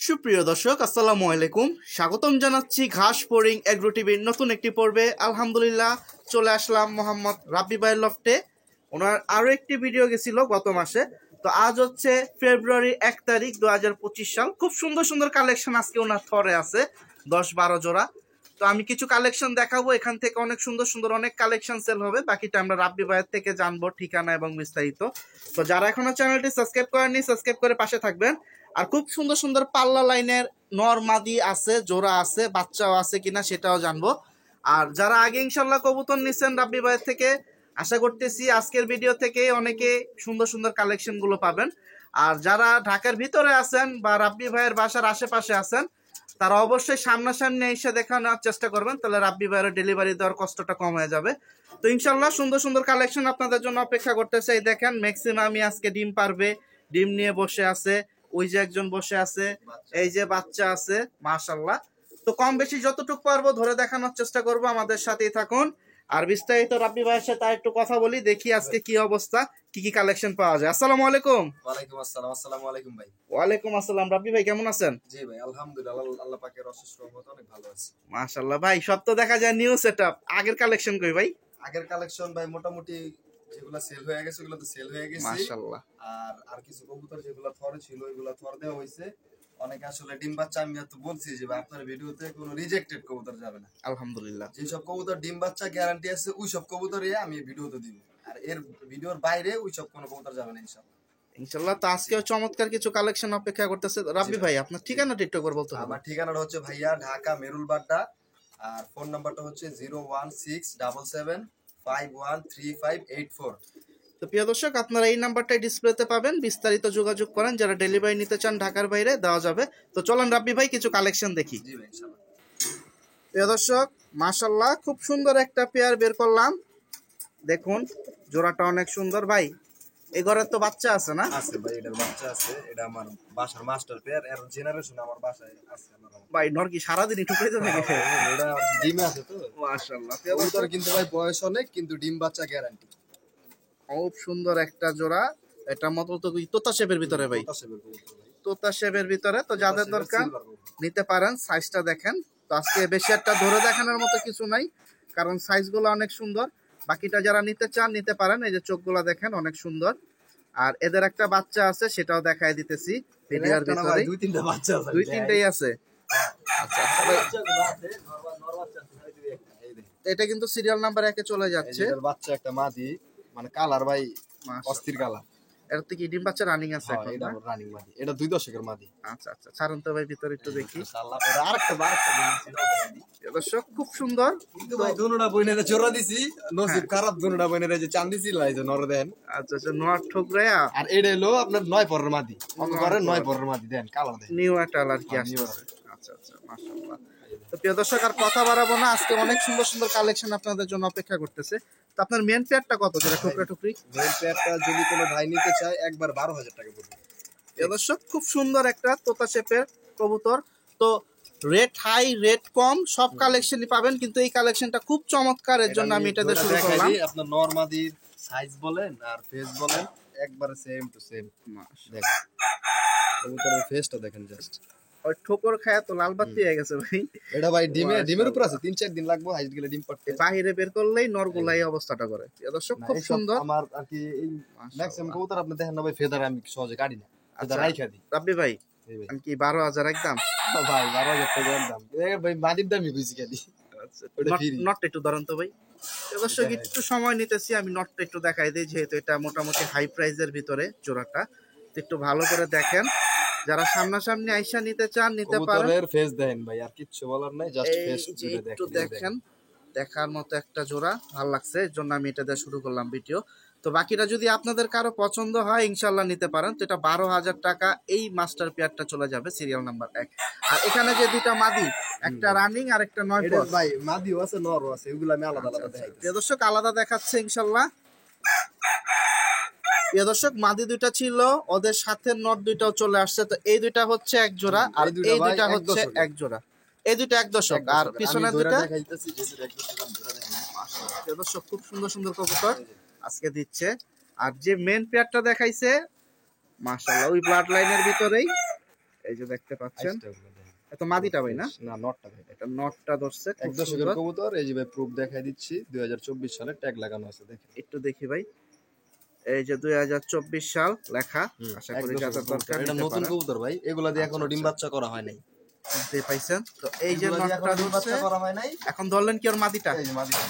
সুপ্রিয় দর্শক আসসালামু আলাইকুম, স্বাগতম জানাচ্ছি ঘাস পোরিং এগ্রো টিভির নতুন একটি পর্বে। আলহামদুলিল্লাহ চলে আসলাম মোহাম্মদ রাব্বি ভাইয়ের লফটে। ওনার আরও একটি ভিডিও গেছিল গত মাসে। তো আজ হচ্ছে ফেব্রুয়ারি 1 তারিখ 2025 সাল। খুব সুন্দর সুন্দর কালেকশন আজকে ওনার থরে আছে 10-12 জোড়া। তো আমি কিছু কালেকশন দেখাবো, এখান থেকে অনেক সুন্দর সুন্দর অনেক কালেকশন সেল হবে। বাকিটা আমরা রাব্বি ভাইয়ের থেকে জানবো, ঠিকানা এবং বিস্তারিত। তো যারা এখনো চ্যানেলটি সাবস্ক্রাইব করেননি সাবস্ক্রাইব করে পাশে থাকবেন। আর খুব সুন্দর সুন্দর পাল্লা লাইনের নর মাদি আছে, জোড়া আছে, বাচ্চাও আছে কিনা সেটাও জানবো। আর যারা আগে ইনশাল্লাহ কবুতর নিচ্ছেন রাব্বি ভাইয়ের থেকে, আশা করতেছি আজকের ভিডিও থেকে অনেকে সুন্দর সুন্দর কালেকশন গুলো পাবেন। আর যারা ঢাকার ভিতরে আছেন বা রাব্বি ভাইয়ের বাসার আশেপাশে আছেন, তারা অবশ্যই সামনাসামনি এসে দেখানোর চেষ্টা করবেন, তাহলে রাব্বি ভাইয়ের ডেলিভারি দেওয়ার কষ্টটা কম হয়ে যাবে। তো ইনশাল্লাহ সুন্দর সুন্দর কালেকশন আপনাদের জন্য অপেক্ষা করতেছে। এই দেখেন ম্যাক্সিমামই আজকে ডিম পারবে, ডিম নিয়ে বসে আছে। ওই যে একজন বসে আছে, এই যে বাচ্চা আছে, মাশাআল্লাহ। তো কম বেশি যতটুকু পারবো ধরে দেখানোর চেষ্টা করব, আমাদের সাথেই থাকুন। আর বিস্তারিত রাব্বি ভাইয়ের সাথে একটু কথা বলি, দেখি আজকে কি অবস্থা, কি কি কালেকশন পাওয়া যায়। আসসালামু আলাইকুম। ওয়ালাইকুম আসসালাম। আসসালামু আলাইকুম ভাই। ওয়ালাইকুম আসসালাম। রাব্বি ভাই কেমন আছেন? জি ভাই, আলহামদুলিল্লাহ, আল্লাহ পাকের অশেষ রহমতে অনেক ভালো আছি। মাশাআল্লাহ ভাই, সব তো দেখা যায় নিউ সেটআপ। আগের কালেকশন কই ভাই? আগের কালেকশন ভাই মোটামুটি যেগুলো সেল হয়ে গেছে ওগুলো তো সেল হয়ে গেছে। মাশাআল্লাহ। আর কিছু কবুতর যেগুলো থরে ছিল ওইগুলো থর দেওয়া হইছে। অনেকে আসলে ডিম বাচ্চা, আমি তো বলছি যে ভাই আপনার ভিডিওতে কোনো রিজেক্টেড কবুতর যাবে না। আলহামদুলিল্লাহ। যেসব কবুতর ডিম বাচ্চা গ্যারান্টি আছে ওই সব কবুতরই আমি ভিডিওতে দিব। আর এর ভিডিওর বাইরে ওই সব কোনো কবুতর যাবে না ইনশাআল্লাহ। ইনশাআল্লাহ। তো আজকেও চমৎকার কিছু কালেকশন অপেক্ষা করতেছে। রাব্বি ভাই আপনার ঠিকানাটা একটু একবার বলতে হবে। আমার ঠিকানাটা হচ্ছে ভাইয়া ঢাকা মেরুলবাড্ডা। আর ফোন নাম্বারটা হচ্ছে 01677513584। তো প্রিয় দর্শক, আপনারা এই নাম্বারটাই ডিসপ্লেতে পাবেন, বিস্তারিত যোগাযোগ করেন। যারা ডেলিভারি নিতে চান ঢাকার বাইরে দেওয়া যাবে। তো চলেন রাব্বি ভাই কিছু কালেকশন দেখি। জি ভাই ইনশাআল্লাহ। প্রিয় দর্শক, মাশাআল্লাহ খুব সুন্দর একটা পেয়ার বের করলাম। দেখুন জোড়াটা অনেক সুন্দর ভাই। এই ঘরে তো বাচ্চা আছে না? আছে ভাই, এটার বাচ্চা আছে। এটা আমার বাসার মাস্টার পেয়ার, এর জেনারেশন আমার বাসায় আছে। ভাই নর কি সারাদিনই ঠুকে তো নাকি? এটা ডিম আছে তো। মাশাআল্লাহ। কবুতর কিন্তু ভাই বয়স অনেক, কিন্তু ডিম বাচ্চা গ্যারান্টি। খুব সুন্দর একটা জোড়া। এটা মতো তো তোতা শেপের ভিতরে ভাই, তোতা শেপের ভিতরে। তো যাদের দরকার নিতে পারেন। সাইজটা দেখেন। তো আজকে বেশি একটা ধরে দেখানোর মতো কিছু নাই, কারণ সাইজগুলো অনেক সুন্দর। বাকিটা যারা নিতে চান নিতে পারেন। এই যে চোখগুলো দেখেন অনেক সুন্দর। আর এদের একটা বাচ্চা আছে, সেটাও দেখায় দিতেছি ভিডিওর ভিতরে। দুই তিনটেই আছে। আচ্ছা ভাই, এটা কিন্তু সিরিয়াল নাম্বার 1 এ চলে যাচ্ছে। এটার বাচ্চা একটা মাদি, মানে কালার ভাই অস্থির কালার। এটা তো কি ডিম বাচ্চা রানিং আছে এখন? এটা রানিং মাদি, এটা 2 দশকের মাদি। আচ্ছা আচ্ছা, ছাড়ুন তো ভাই ভিতরে একটু দেখি। ইনশাআল্লাহ এটা আরেকটা দর্শক খুব সুন্দর। কিন্তু ভাই দুনোটা বইনেরে জোড়া দিছি, নসিব খারাপ। দুনোটা বইনেরে যে চান দিছিল এই যে নর দেন। আচ্ছা আচ্ছা, নোয়ার ঠোকরায়া। আর এটা হলো আপনার 9 পরের মাদি। অন্য করে 9 পরের মাদি দেন, কালার দেন। নিউ একটা কালার কি আসছে। আচ্ছা আচ্ছা, মাশাআল্লাহ। তো প্রিয় দর্শক, আর কথা বাড়াবো না, আজকে অনেক সুন্দর সুন্দর কালেকশন আপনাদের জন্য অপেক্ষা করতেছে। তো আপনার মেন পেয়ারটা কত, যেটা ঠোকরা ঠুকরি? মেন পেয়ারটা যদি কোনো ভাই নিতে চায় একবার 12,000 টাকা পড়বে। প্রিয় দর্শক, খুব সুন্দর একটা তোতা শেপের কবুতর। তো রেট হাই রেট কম সব কালেকশনই পাবেন, কিন্তু এই কালেকশনটা খুব চমৎকার, এর জন্য আমি এটা দিয়ে শুরু করলাম। আপনার নরমাদির সাইজ বলেন আর ফেস বলেন একবারে সেম টু সেম। দেখেন কবুতরের ফেসটা দেখেন জাস্ট। ওই ঠোকর খায়া তো লাল বাতি হয়ে গেছে ভাই। এটা ভাই ডিমের উপর আছে, 3-4 দিন লাগবে হাইট গেলে ডিম পাড়তে। বাহিরে বের করলেই নরগুলা এই অবস্থাটা করে। দর্শক খুব সুন্দর। আমার আর কি এই ম্যাক্সিমাম কবুতর আপনি দেখেন না ভাই, ফেদার আমি সহজে কাটি না, ফেদার রাইখা দিই। রাব্বি ভাই আমি কি 12,000 একদম? ভাই 12,000 টাকা একদম ভাই, মাদির দামই বুঝি খালি। নটটা একটু ধরেন তো ভাই। দর্শক একটু সময় নিতেছি, আমি নটটা একটু দেখাই দিই, যেহেতু এটা মোটামুটি হাই প্রাইজের ভিতরে জোড়াটা। একটু ভালো করে দেখেন। যারা সামনাসামনি আইসা নিতে চান নিতে পারেন। কবুতরের ফেস দেখেন ভাই, আর কিচ্ছু বলার নাই, জাস্ট ফেস একটু দেখেন। দেখার মতো একটা জোড়া, ভালো লাগছে, এর জন্য আমি এটা দিয়ে শুরু করলাম ভিডিও। তো বাকিটা যদি আপনাদের কারো পছন্দ হয় ইনশাল্লাহ নিতে পারেন। তো এটা 12,000 টাকা। এই মাস্টার পেয়ারটা চলে যাবে সিরিয়াল নাম্বার 1। আর এখানে যে দুইটা মাদি, একটা রানিং আর একটা 9 পর ভাই, মাদিও আছে নরও আছে, এগুলো আমি আলাদা আলাদা দেখাইতেছি। প্রিয় দর্শক আলাদা দেখাচ্ছে ইনশাল্লাহ। প্রিয় দর্শক, মাদি দুইটা ছিল, ওদের সাথে নট দুইটাও চলে আসছে। তো এই দুইটা হচ্ছে এক জোড়া, আর এই দুইটা হচ্ছে এক জোড়া। এই দুইটা 1 দশক, আর পিছনের দুইটা দেখাইতেছি যেটা 1 দশক জোড়া দেখেন। প্রিয় দর্শক খুব সুন্দর সুন্দর কবুতর আজকে দিচ্ছে। আর যে মেন পেয়ারটা দেখাইছে মাশাআল্লাহ ওই ব্লাড লাইনের ভিতরেই, এই যে দেখতে পাচ্ছেন, এটা মাদিটা ভাই না? না নটটা ভাই, এটা নটটা ধরছে, এক খুব দশকের সুন্দর। কবুতর। এই যে ভাই প্রুফ দেখাই দিচ্ছি, 2024 সালে ট্যাগ লাগানো আছে, দেখেন। একটু দেখি ভাই, এই যে 2024 সাল লেখা। আশা করি যাদের দরকার এটা নিতে নতুন পারেন। কবুতর ভাই, এগুলা দিয়ে এখনো ডিম আচ্ছা। বাচ্চা করা হয় নাই। শুনতে পাইছেন তো, এই যে এগুলা দিয়ে নটটা এখনো ডিম ধরছে, বাচ্চা করা হয় নাই। এখন ধরলেন কি ওর মাদিটা? এই যে মাদিটা।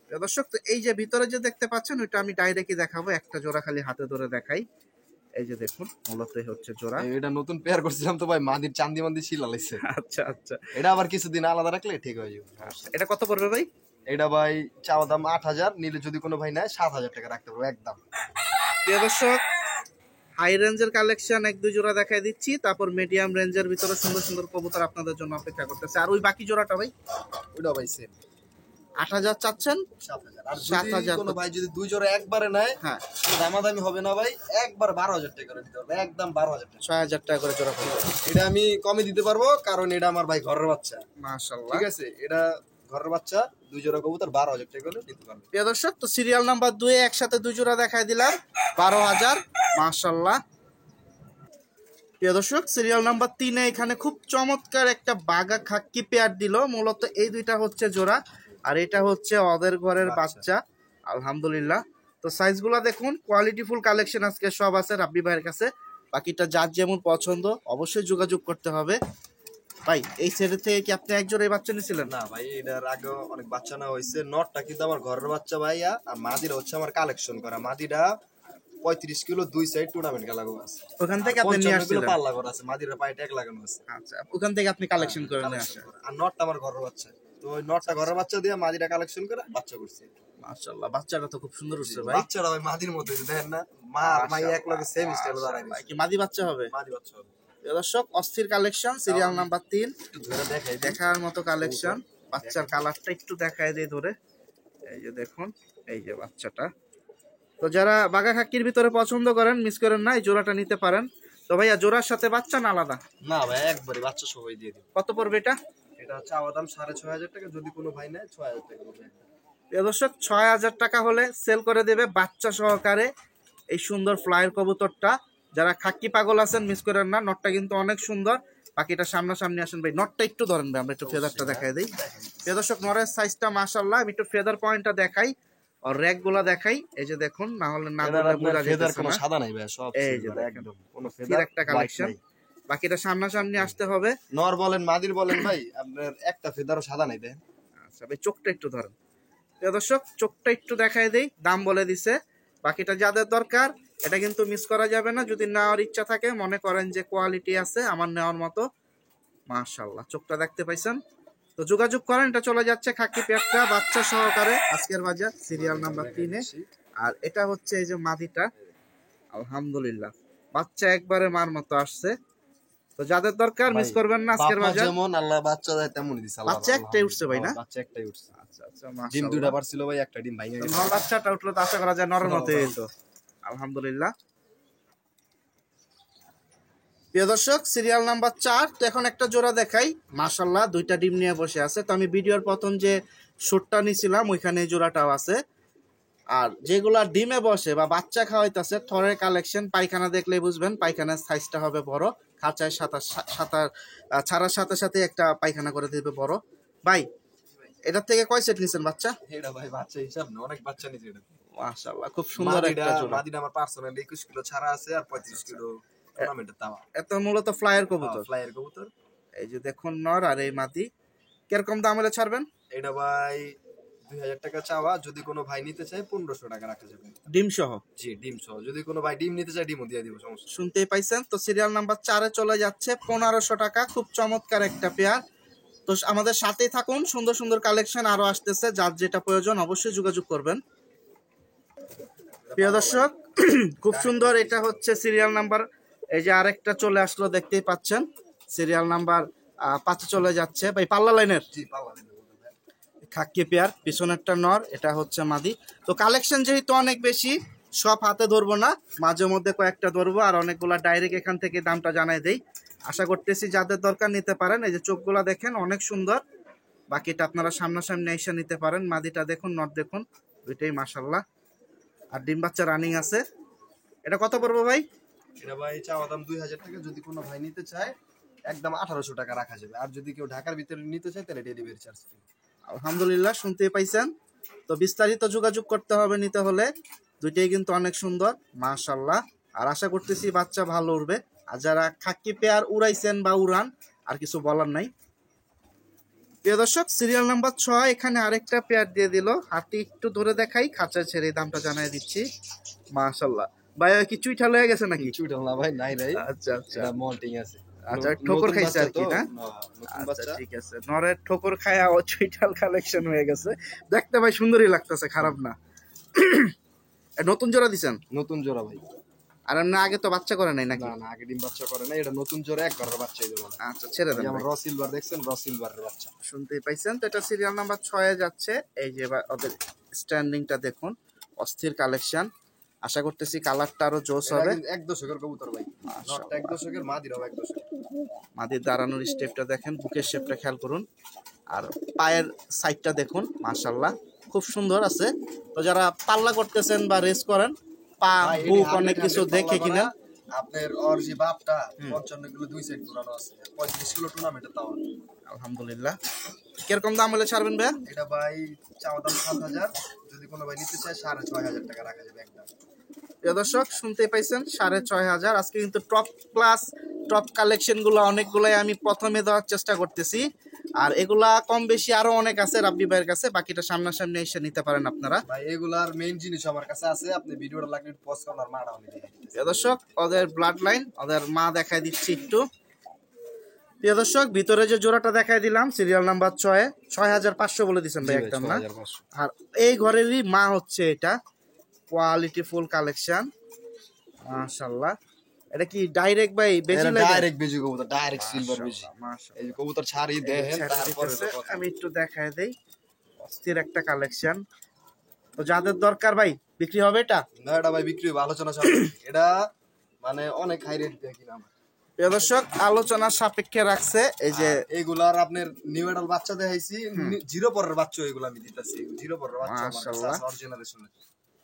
প্রিয় দর্শক, তো এই যে ভিতরে যে দেখতে পাচ্ছেন ওইটা আমি ডাইরেক্টই দেখাবো, একটা জোড়া খালি হাতে ধরে দেখাই। এই যে দেখুন, মূলত এই হচ্ছে জোড়া। এটা নতুন পেয়ার করছিলাম তো ভাই, মাদির চান্দি মান্দি ছিল লাইছে। আচ্ছা আচ্ছা, এটা আবার কিছুদিন আলাদা রাখলে ঠিক হয়ে যাবে। এটা কত পড়বে ভাই? এটা ভাই চাওয়া দাম 8,000, নিলে যদি কোনো ভাই নেয় 7,000 টাকা রাখতে পারবো একদম। প্রিয় দর্শক, হাই রেঞ্জের কালেকশন এক দুই জোড়া দেখাই দিচ্ছি, তারপর মিডিয়াম রেঞ্জের ভিতরে সুন্দর সুন্দর কবুতর আপনাদের জন্য অপেক্ষা করতেছে। আর ওই বাকি জোড়াটা ভাই ওইটা ভাই সেম 8,000 চাচ্ছেন? 7,000। আর 7,000 যদি কোনো ভাই যদি দুই জোড়া একবারে নেয়, হ্যাঁ, দামাদামি হবে না ভাই, একবার 12,000 টাকা করে দিতে হবে, একদম 12,000 টাকা। 6,000 টাকা করে জোড়া পড়বে। এটা আমি কমে দিতে পারবো, কারণ এটা আমার ভাই ঘরের বাচ্চা। মাশাআল্লাহ, ঠিক আছে, এটা ঘরের বাচ্চা, দুই জোড়া কবুতর 12,000 টাকা করে দিতে পারবো। প্রিয় দর্শক, তো সিরিয়াল নাম্বার 2 এ একসাথে দুই জোড়া দেখাই দিলাম, 12,000। মাশাআল্লাহ। প্রিয় দর্শক, সিরিয়াল নাম্বার 3 এ এখানে খুব চমৎকার একটা বাগা খাক্কি পেয়ার দিল। মূলত এই দুইটা হচ্ছে জোড়া, আর এটা হচ্ছে ওদের ঘরের বাচ্চা। আলহামদুলিল্লাহ। তো সাইজগুলো দেখুন, কোয়ালিটিফুল কালেকশন আজকে সব আছে রাব্বি ভাইয়ের কাছে। বাকিটা যার যেমন পছন্দ অবশ্যই যোগাযোগ করতে হবে। ভাই, এই সেট থেকে কি আপনি এক জোড়াই বাচ্চা নিয়েছিলেন? না ভাই, এটার আগে অনেক বাচ্চা না হয়েছে। নটটা কিন্তু আমার ঘরের বাচ্চা ভাইয়া, আর মাদিরা হচ্ছে আমার কালেকশন করা। মাদিরা 35 কিলো, দুই সাইড টুর্নামেন্ট খেলা আছে, ওখান থেকে আপনি নিয়ে 55 কিলো আসছিলেন? পাল্লা করা আছে, মাদিরা পায়ে ট্যাগ লাগানো আছে। আচ্ছা, ওখান থেকে আপনি কালেকশন করে নিয়ে আসেন। আর নটটা আমার ঘরের বাচ্চা, তো ওই নটটা ঘরের বাচ্চা দিয়ে মাদিরা কালেকশন করে বাচ্চা করছে। মাশাআল্লাহ, বাচ্চাটা তো খুব সুন্দর উঠছে ভাই। বাচ্চাটা ভাই মাদির মতো, দেখেন না, মা আর মাই এক লগে সেম স্টাইল দাঁড়ায় ভাই, গেছে। কি মাদি বাচ্চা হবে? মাদি বাচ্চা হবে। প্রিয় দর্শক, অস্থির কালেকশন, সিরিয়াল নাম্বার 3, একটু ধরে দেখাই দেন। দেখার মতো কালেকশন। বাচ্চার কালারটা একটু দেখায় দেই ধরে। এই যে দেখুন, এই যে বাচ্চাটা। তো যারা বাঘা খাক্কির ভিতরে পছন্দ করেন, মিস করেন না, এই জোড়াটা নিতে পারেন। তো ভাইয়া, জোড়ার সাথে বাচ্চা না আলাদা? না ভাই, একবারে বাচ্চা সবাই দিয়ে দিই। কত পড়বে এটা? এটা চাওয়া দাম 6,500 টাকা, যদি কোনো ভাই নেয় 6,000 টাকা পড়বে। প্রিয় দর্শক, 6,000 টাকা হলে সেল করে দেবে বাচ্চা সহকারে এই সুন্দর ফ্লায়ার কবুতরটা। যারা খাক্কি পাগল আছেন, মিস করেন না, নটটা কিন্তু অনেক সুন্দর। বাকিটা সামনাসামনি আসেন ভাই, নটটা একটু ধরেন ভাই, আমরা একটু ফেদারটা দেখাই দিই। প্রিয় দর্শক, নরের সাইজটা মাশাআল্লাহ। আমি একটু ফেদার পয়েন্টটা দেখাই আর র‍্যাক গুলা দেখাই। এই যে দেখুন, না হলে না এটার বললে আপনার বোঝা ফেদার যাচ্ছে কোনো না। সাদা নাই ভাই, সব এই যে সিলভার দেখেন, একদম, কোনো স্থির ফেদার একটা কালেকশন। বাকিটা সামনাসামনি আসতে হবে। নর বলেন মাদির বলেন ভাই, আপনার একটা ফেদারও সাদা নাই দেন। আচ্ছা ভাই, চোখটা একটু ধরেন। প্রিয় দর্শক, চোখটা একটু দেখাই দেই, দাম বলে দিছে। বাকিটা যাদের দরকার, এটা কিন্তু মিস করা যাবে না। যদি নেওয়ার ইচ্ছা থাকে, মনে করেন যে কোয়ালিটি আছে আমার নেওয়ার মতো, মাশাআল্লাহ, চোখটা দেখতে পাইছেন, তো যোগাযোগ করেন। এটা চলে যাচ্ছে খাকি পেটটা বাচ্চা সহকারে আজকের বাজার সিরিয়াল নাম্বার 3 এ। আর এটা হচ্ছে এই যে মাদিটা, আলহামদুলিল্লাহ, বাচ্চা একবারে মার মতো আসছে। তো যাদের দরকার, মিস করবেন না আজকের বাজার। যেমন আল্লাহ বাচ্চা দেয় তেমনই দিছে আল্লাহ। বাচ্চা একটাই উঠছে ভাই না? বাচ্চা একটাই উঠছে। আচ্ছা আচ্ছা, ডিম মাশাআল্লাহ। দুইটা পারছিল ভাই, একটা ডিম ভাই নর বাচ্চাটা উঠলো তো আশা করা যায় নরের মতো হইতো। আলহামদুলিল্লাহ। প্রিয় দর্শক, সিরিয়াল নাম্বার 4, তো এখন একটা জোড়া দেখাই। মাশাআল্লাহ, দুইটা ডিম নিয়ে বসে আছে। তো আমি ভিডিওর প্রথম যে শুটটা নিছিলাম ওইখানে এই জোড়াটাও আছে। আর যেগুলা ডিমে বসে বা বাচ্চা খাওয়াইতেছে, থরের কালেকশন। পায়খানা দেখলেই বুঝবেন, পায়খানার সাইজটা হবে বড়। খাঁচায় ছাড়ার সাথে সাথে একটা পায়খানা করে দিবে বড়। ভাই, এটার থেকে কয় সেট নিছেন বাচ্চা? এটা ভাই বাচ্চা হিসাব না, অনেক বাচ্চা নিছে এটা। মাশাআল্লাহ, খুব সুন্দর একটা জোড়া। মাদিটা আমার পার্সোনাল 21 কিলো ছাড়া আছে, আর 35 কিলো টুর্নামেন্টের তাওয়া। এত মূলত ফ্লায়ার কবুতর। ফ্লাইয়ের কবুতর। এই যে দেখুন, নর আর এই মাদি। কিরকম দাম হলে ছাড়বেন? এটা ভাই 2,000 টাকা চাওয়া, যদি কোনো ভাই নিতে চায় 1,500 টাকা রাখা যাবে। ডিম সহ? জি, ডিম সহ। যদি কোনো ভাই ডিম নিতে চায়, ডিমও দিয়ে দিব, সমস্যা নেই। শুনতেই পাইছেন। তো সিরিয়াল নাম্বার 4 এ চলে যাচ্ছে 1,500 টাকা। খুব চমৎকার একটা পেয়ার। তো আমাদের সাথেই থাকুন, সুন্দর সুন্দর কালেকশন আরো আসতেছে। যার যেটা প্রয়োজন অবশ্যই যোগাযোগ করবেন। প্রিয় দর্শক, খুব সুন্দর, এটা হচ্ছে সিরিয়াল নাম্বার, এই যে আরেকটা চলে আসলো, দেখতেই পাচ্ছেন। সিরিয়াল নাম্বার 5 চলে যাচ্ছে ভাই, পাল্লা লাইনের জি, পাওয়া যাবে। খাক্কি পেয়ার। পিছনেরটা নর, এটা হচ্ছে মাদি। তো কালেকশন যেহেতু অনেক বেশি, সব হাতে ধরবো না, মাঝে মধ্যে কয়েকটা ধরবো। আর অনেকগুলা ডাইরেক্ট এখান থেকে দামটা জানাই দেই। আশা করতেছি যাদের দরকার নিতে পারেন। এই যে চোখগুলা দেখেন, অনেক সুন্দর। বাকিটা আপনারা সামনাসামনি এসে নিতে পারেন। মাদিটা দেখুন, নর দেখুন, দুইটাই মাশাআল্লাহ। আর ডিম বাচ্চা রানিং আছে। এটা কত পড়বো ভাই? এটা ভাই চাওয়া দাম 2000 টাকা, যদি কোনো ভাই নিতে চায় একদম 1800 টাকা রাখা যাবে। আর যদি কেউ ঢাকার ভিতরে নিতে চায় তাহলে ডেলিভারি চার্জ ফ্রি। আলহামদুলিল্লাহ, শুনতে পাইছেন। তো বিস্তারিত যোগাযোগ করতে হবে নিতে হলে। দুইটাই কিন্তু অনেক সুন্দর মাশাআল্লাহ। আর আশা করতেছি বাচ্চা ভালো উড়বে। আর যারা খাকি পেয়ার উড়াইছেন বা উড়ান, আর কিছু বলার নাই। প্রিয় দর্শক, সিরিয়াল নাম্বার 6 এখানে আরেকটা পেয়ার দিয়ে দিল। হাতি একটু ধরে দেখাই, খাঁচা ছেড়ে দামটা জানাই দিচ্ছি। মাশাআল্লাহ ভাই, কি চুইঠাল হয়ে গেছে নাকি? চুইটাল না ভাই, নাই ভাই, আচ্ছা আচ্ছা এটা মল্টিং আছে। আচ্ছা, ঠোকর খাইছে আর কি না? নতুন আচ্ছা বাচ্চা। ঠিক আছে, নরের ঠোকর খায়া ও চুইঠাল কালেকশন হয়ে গেছে। দেখতে ভাই সুন্দরই লাগতেছে, খারাপ না। নতুন জোড়া দিছেন? নতুন জোড়া ভাই। আর এমনি আগে তো বাচ্চা করে নাই নাকি? না না, আগে ডিম বাচ্চা করে না, এটা নতুন জোড়া একবারের বাচ্চা এই জোড়া। আচ্ছা ছেড়ে দেন যেমন ভাই। র সিলভার দেখছেন, র সিলভারের বাচ্চা। শুনতেই পাইছেন। তো এটা সিরিয়াল নাম্বার 6 এ যাচ্ছে। এই যে ওদের স্ট্যান্ডিংটা দেখুন, অস্থির কালেকশন। আশা করতেছি কালারটা আরো জোস হবে। এক দশকের কবুতর ভাই, নটটা এক দশকের, মাদিরাও এক দশকের। মাদির দাঁড়ানোর স্টেপটা দেখেন, বুকের শেপটা খেয়াল করুন, আর পায়ের সাইডটা দেখুন, মাশাআল্লাহ খুব সুন্দর আছে। তো যারা পাল্লা করতেছেন বা রেস করেন, পা বুক অনেক কিছু দেখে কিনা। আপনার ওর যে বাপটা 55 কিলো 2 সাইড ঘোরানো আছে, 35 কিলো টুর্নামেন্টে তাও। আলহামদুলিল্লাহ। কিরকম দাম হলে ছাড়বেন ভাইয়া? এটা ভাই চাওয়া দাম 7000, যদি কোনো ভাই নিতে চায় 6500 টাকা রাখা যাবে একদম। প্রিয় দর্শক, শুনতে পাইছেন 6500। আজকে কিন্তু টপ ক্লাস টপ কালেকশন গুলো অনেকগুলাই আমি প্রথমে দেওয়ার চেষ্টা করতেছি। আর এগুলা কম বেশি আরো অনেক আছে রাব্বি ভাইয়ের কাছে, বাকিটা সামনাসামনি এসে নিতে পারেন আপনারা। ভাই এগুলার মেইন জিনিস আমার কাছে আছে, আপনি ভিডিওটা লাগলে একটু পজ করুন আর মাটা আমি দিয়ে দিচ্ছি। প্রিয় দর্শক, ওদের ব্লাড লাইন, ওদের মা দেখাই দিচ্ছি একটু। প্রিয় দর্শক, ভিতরে যে জোড়াটা দেখাই দিলাম সিরিয়াল নাম্বার 6 6500 বলে দিচ্ছেন ভাই একদম না? আর এই ঘরেরই মা হচ্ছে এটা। কোয়ালিটি ফুল কালেকশন মাশাআল্লাহ। এটা কি ডাইরেক্ট ভাই বেজি লাগে? ডাইরেক্ট বেজি কবুতর, ডাইরেক্ট সিলভার বেজি। এই যে কবুতর ছাড়ি দেখেন, তারপরে আমি একটু দেখায় দেই। অস্থির একটা কালেকশন। তো যাদের দরকার ভাই, বিক্রি হবে এটা? না, এটা ভাই বিক্রি হবে, আলোচনা সাপেক্ষে। এটা মানে অনেক হাই রেট দিয়ে কিনা আমার। প্রিয় দর্শক, আলোচনার সাপেক্ষে রাখছে। এই যে এগুলার আপনার নিউ এডাল বাচ্চা দেখাইছি, জিরো পরের বাচ্চা এগুলো আমি দিতেছি, জিরো পরের বাচ্চা মাশাআল্লাহ। আমার জেনারেশনে।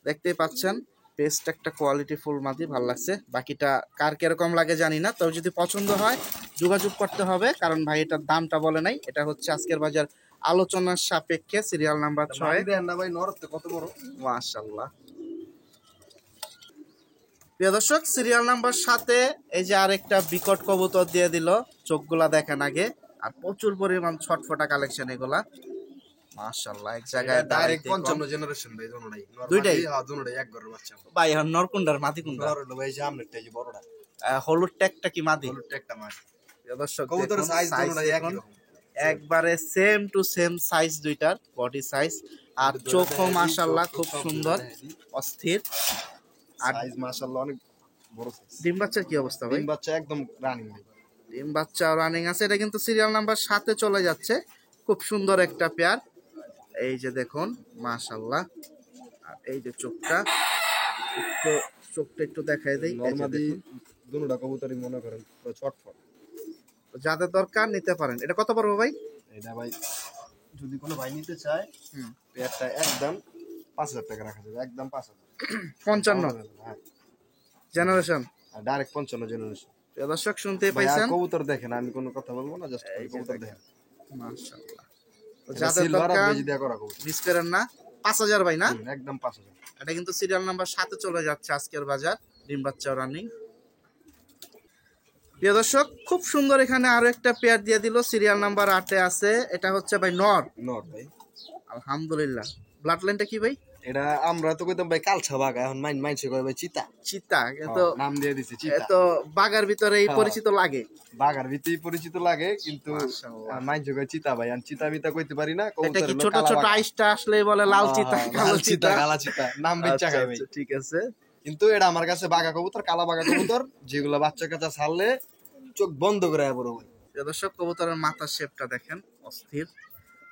দেখতেই পাচ্ছেন, বেস্ট একটা কোয়ালিটি ফুল মাদি, ভালো লাগছে। বাকিটা কার কিরকম লাগে জানি না, তবে যদি পছন্দ হয় যোগাযোগ করতে হবে, কারণ ভাই এটার দামটা বলে নাই। এটা হচ্ছে আজকের বাজার আলোচনার সাপেক্ষে সিরিয়াল নাম্বার 6। দেন না ভাই, নরতে কত বড়, মাশাআল্লাহ। প্রিয় দর্শক, সিরিয়াল নাম্বার 7 এই যে আরেকটা বিকট কবুতর দিয়ে দিল। চোখগুলা দেখেন আগে, আর প্রচুর পরিমাণ ছটফটা কালেকশন এগুলা। মাশাআল্লাহ, এক জায়গায় ডাইরেক্ট 55 জেনারেশন ভাই, দুটোটাই দুইটাই? হ্যাঁ, দুটোটাই এক ঘরের বাচ্চা। ভাই আর নরকুন্ডার মাদি কুন্ডা? বড় হলো ভাই, সামনেরটা এই যে বড়টা, হলুদ ট্যাগটা কি মাদি? হলুদ একটা মাছ। প্রিয় দর্শক, কবুতরের দেখুন, সাইজ size দুটোটাই একই দেখুন, রকম, একবারে সেম টু সেম সাইজ দুইটার, বডি সাইজ আর চোখও মাশাআল্লাহ খুব সুন্দর, অস্থির। আর সাইজ মাশাআল্লাহ অনেক বড় সাইজ। ডিম বাচ্চার কি অবস্থা ভাই? ডিম বাচ্চা একদম রানিং ভাই। ডিম বাচ্চা রানিং আছে। এটা কিন্তু সিরিয়াল নাম্বার 7 চলে যাচ্ছে। খুব সুন্দর একটা পেয়ার। এই যে দেখুন মাশাআল্লাহ। আর এই যে চোখটা, একটু চোখটা একটু দেখাই দেই। এই যে নরমাদি দেখুন, দুটোটা কবুতরই মনে করেন পুরো ছটফট। যাদের দরকার নিতে পারেন। এটা কত পড়বে ভাই? এটা ভাই যদি কোনো ভাই নিতে চায়, পেয়ারটা একদম 5000 টাকা রাখা যাবে, একদম 5000। 55 হ্যাঁ, জেনারেশন, ডাইরেক্ট 55 জেনারেশন। প্রিয় দর্শক শুনতে পাইছেন। কবুতর দেখেন, আমি কোনো কথা বলবো না, জাস্ট এই যে কবুতর দেখেন মাশাআল্লাহ। তো এটা যাদের সিলভার আর দরকার বেজি দেয়া করা কবুতর, মিস করেন না। 5000 ভাই না? একদম 5000। এটা কিন্তু সিরিয়াল নাম্বার 7 চলে যাচ্ছে আজকের বাজার, ডিম বাচ্চা রানিং। প্রিয় দর্শক, খুব সুন্দর এখানে আরো একটা পেয়ার দিয়ে দিল, সিরিয়াল নাম্বার 8 এ আছে। এটা হচ্ছে ভাই নর? নর ভাই। আলহামদুলিল্লাহ। ব্লাড লাইনটা কি ভাই? এটা আমরা তো কইতাম ভাই কালছা বাগা, এখন মাইনছে কয় ভাই চিতা। চিতা, কিন্তু নাম দিয়ে দিছে চিতা। এত বাগার ভিতরে এই পরিচিত লাগে। বাগার ভিতরেই পরিচিত লাগে, কিন্তু মাশাআল্লাহ। মাইনছে কয় চিতা ভাই, আর চিতা মিতা কইতে পারি না। এটা কবুতর কি হলো ছোট কালা ছোট বাঘা। আইসটা আসলে বলে লাল চিতা, কালো লাল চিতা, চিতা? কালা চিতা নাম বেচা খায় ভাই। আচ্ছা, ঠিক আছে। কিন্তু এটা আমার কাছে বাঘা কবুতর, কালা বাঘা কবুতর, যেগুলো বাচ্চা কাচ্চা ছাড়লে চোখ বন্ধ করে বড় ভাই। প্রিয় দর্শক, কবুতরের মাথার শেপটা দেখেন, অস্থির।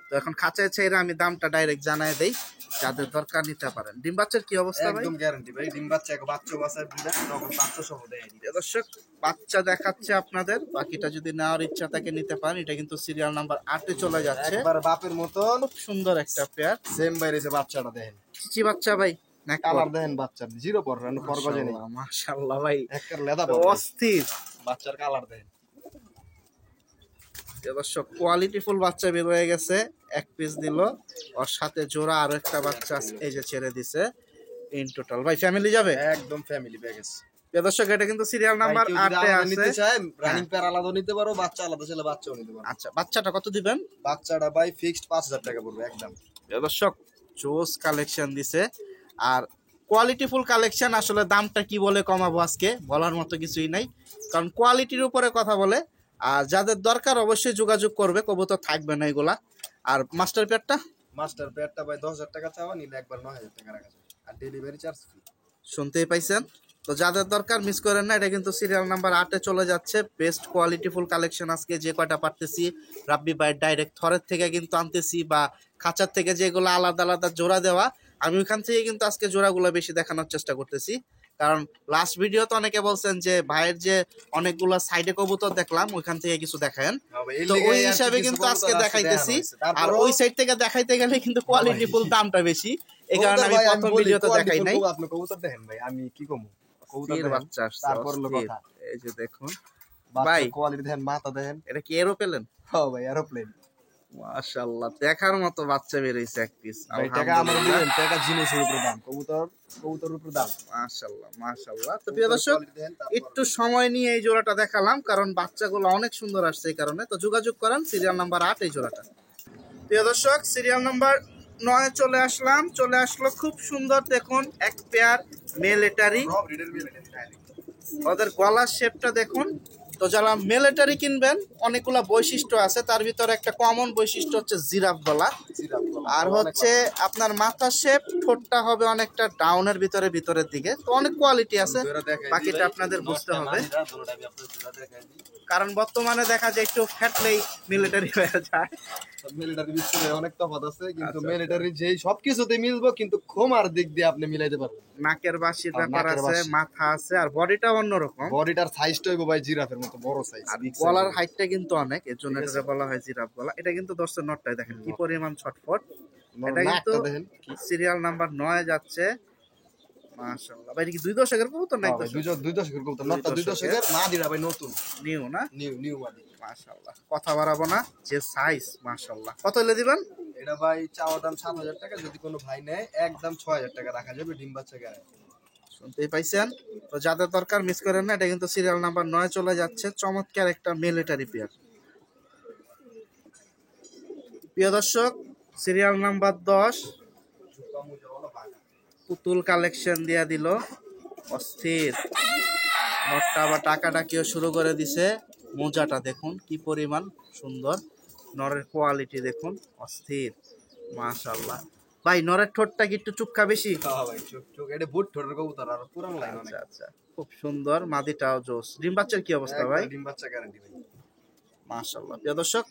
তো এখন খাঁচায় ছেড়ে আমি দামটা ডাইরেক্ট জানাই দেই, যাদের দরকার নিতে পারেন। ডিম বাচ্চার কি অবস্থা ভাই? একদম গ্যারান্টি ভাই, ডিম বাচ্চা এক বাচ্চা বাচ্চা দিলে তখন বাচ্চা সহ দেয়। প্রিয় দর্শক, বাচ্চা দেখাচ্ছে আপনাদের, বাকিটা যদি নেওয়ার ইচ্ছা থাকে নিতে পারেন। এটা কিন্তু সিরিয়াল নাম্বার 8 এ চলে যাচ্ছে। একবার বাপের মতন খুব সুন্দর একটা পেয়ার। সেম বাইরেছে বাচ্চাটা দেখেন। চিচি বাচ্চা ভাই? কালার দেখেন বাচ্চার জিরো পর গজে নেই মাশাআল্লাহ ভাই একটা লেদা অস্থির বাচ্চার কালার দেখেন। দর্শক কোয়ালিটিফুল বাচ্চা বের হয়ে গেছে, এক পিস দিল, ওর সাথে জোড়া আরো একটা বাচ্চা এই যে ছেড়ে দিছে। ইন টোটাল ভাই ফ্যামিলি যাবে, একদম ফ্যামিলি প্যাকেজ। দর্শক এটা কিন্তু সিরিয়াল নাম্বার 8 এ আছে, নিতে চায় রানিং পেয়ার আলাদা নিতে পারো, বাচ্চা আলাদা ছেলে বাচ্চাও নিতে পারো। আচ্ছা বাচ্চাটা কত দিবেন? বাচ্চাটা ভাই ফিক্সড 5000 টাকা পড়বে একদম। দর্শক জোস কালেকশন দিছে, আর কোয়ালিটিফুল কালেকশন। আসলে দামটা কি বলে কমাবো আজকে বলার মতো কিছুই নাই, কারণ কোয়ালিটির উপরে কথা বলে। আর যাদের দরকার অবশ্যই যোগাযোগ করবে, কবুতর থাকবে না এগুলা। আর মাস্টার পেয়ারটা ভাই 10000 টাকা চাওয়া, নিলে একবার 9000 টাকা রাখা যাবে, আর ডেলিভারি চার্জ ফ্রি। শুনতেই পাইছেন, তো যাদের দরকার মিস করেন না। এটা কিন্তু সিরিয়াল নাম্বার 8 এ চলে যাচ্ছে। বেস্ট কোয়ালিটিফুল কালেকশন আজকে যে কয়টা পারতেছি রাব্বি ভাই ডাইরেক্ট থরের থেকে কিন্তু আনতেছি, বা খাঁচার থেকে যেগুলো আলাদা আলাদা জোড়া দেওয়া, আমি ওইখান থেকে কিন্তু আজকে জোড়াগুলো বেশি দেখানোর চেষ্টা করতেছি। কারণ লাস্ট ভিডিওতে অনেকে বলছেন যে ভাইয়ের যে অনেকগুলো সাইডে কবুতর দেখলাম ওইখান থেকে কিছু দেখায়েন, তো ওই হিসাবে কিন্তু আজকে দেখাইতেছি। আর ওই সাইড থেকে দেখাইতে গেলে কিন্তু কোয়ালিটিফুল দামটা বেশি, এই কারণে আমি প্রথম ভিডিওতে দেখাই নাই। আপনি কবুতর দেখেন ভাই, আমি কি কমু কবুতর বাচ্চা আসছে, তারপর কথা এই যে দেখুন ভাই কোয়ালিটি দেখেন, মাথা দেখেন। এটা কি এরোপ্লেন? হ্যাঁ ভাই এরোপ্লেন, মাশাআল্লাহ দেখার মতো বাচ্চা বের হইছে এক পিস। ভাই টাকা আমার দিবেন, টাকা জিনিসের উপর দাম, কবুতরের উপর দাম। মাশাআল্লাহ। তো প্রিয় দর্শক একটু সময় নিয়ে এই জোড়াটা দেখালাম, কারণ বাচ্চাগুলো অনেক সুন্দর আসছে, এই কারণে। তো যোগাযোগ করেন সিরিয়াল নাম্বার 8 এই জোড়াটা। প্রিয় দর্শক সিরিয়াল নাম্বার 9 চলে আসলো খুব সুন্দর দেখুন, এক পেয়ার মেলেটারি। ওদের গলার শেপটা দেখুন। তো যারা মিলিটারি কিনবেন, অনেকগুলা বৈশিষ্ট্য আছে, তার ভিতরে একটা কমন বৈশিষ্ট্য হচ্ছে জিরাফ গলা, আর হচ্ছে আপনার মাথার শেপ, ঠোঁটটা হবে অনেকটা ডাউনের ভিতরের দিকে। তো অনেক কোয়ালিটি আছে, বাকিটা আপনাদের বুঝতে হবে, কারণ বর্তমানে দেখা যায় একটু ফ্যাটলেই মিলিটারি হয়ে যায়। মিলিটারির ভিতরে অনেক তফাৎ আছে, কিন্তু মিলিটারি যেই সবকিছুতে মিলবো, কিন্তু খোমার দিক দিয়ে আপনি মিলাইতে পারবেন। নাকের বাসির ব্যাপার আছে, মাথা আছে, আর বডিটা অন্যরকম। বডিটার সাইজটা হইবো ভাই জিরাফের মতো বড় সাইজ, আর গলার হাইটটা কিন্তু অনেক, এর জন্য এটা বলা হয় জিরাফ গলা। এটা কিন্তু দর্শক নটটাই দেখেন কি পরিমাণ ছটফট। এটা কিন্তু সিরিয়াল নাম্বার 9 যাচ্ছে। মাশাআল্লাহ ভাই, কি 2 দশকের কবুতর নাই? 2 দশকের কবুতর, নটটা 2 দশকের, মাদিরা ভাই নতুন, নিউ না? নিউ মাদি। মাশাআল্লাহ, কথা বাড়াবো না, যে সাইজ মাশাআল্লাহ। কত হলে দিবেন? এটা ভাই চাওয়া দাম 7000 টাকা, যদি কোনো ভাই নেয় একদম 6000 টাকা রাখা যাবে, ডিম বাচ্চা গ্যারান্টি। শুনতেই পাইছেন, তো যাদের দরকার মিস করেন না। এটা কিন্তু সিরিয়াল নাম্বার 9 চলে যাচ্ছে। চমৎকার একটা মিলিটারি পেয়ার। প্রিয় দর্শক সিরিয়াল নাম্বার 10 পুতুল কালেকশন দিয়া দিল, অস্থির। নটটা আবার টাকাটাকিও শুরু করে দিছে। মোজাটা দেখুন কি পরিমাণ সুন্দর, নরের কোয়ালিটি দেখুন, অস্থির। মাশাআল্লাহ ভাই, নরের ঠোঁটটা কি একটু চুক্কা বেশি? হ্যাঁ ভাই, চুক এটা বুট ঠোঁটের কবুতর, আর পুরান লাইন অনেক। আচ্ছা, খুব সুন্দর, মাদিটাও জোস। ডিম বাচ্চার কি অবস্থা ভাই? ডিম বাচ্চা গ্যারান্টি ভাই। মাশাআল্লাহ। প্রিয় দর্শক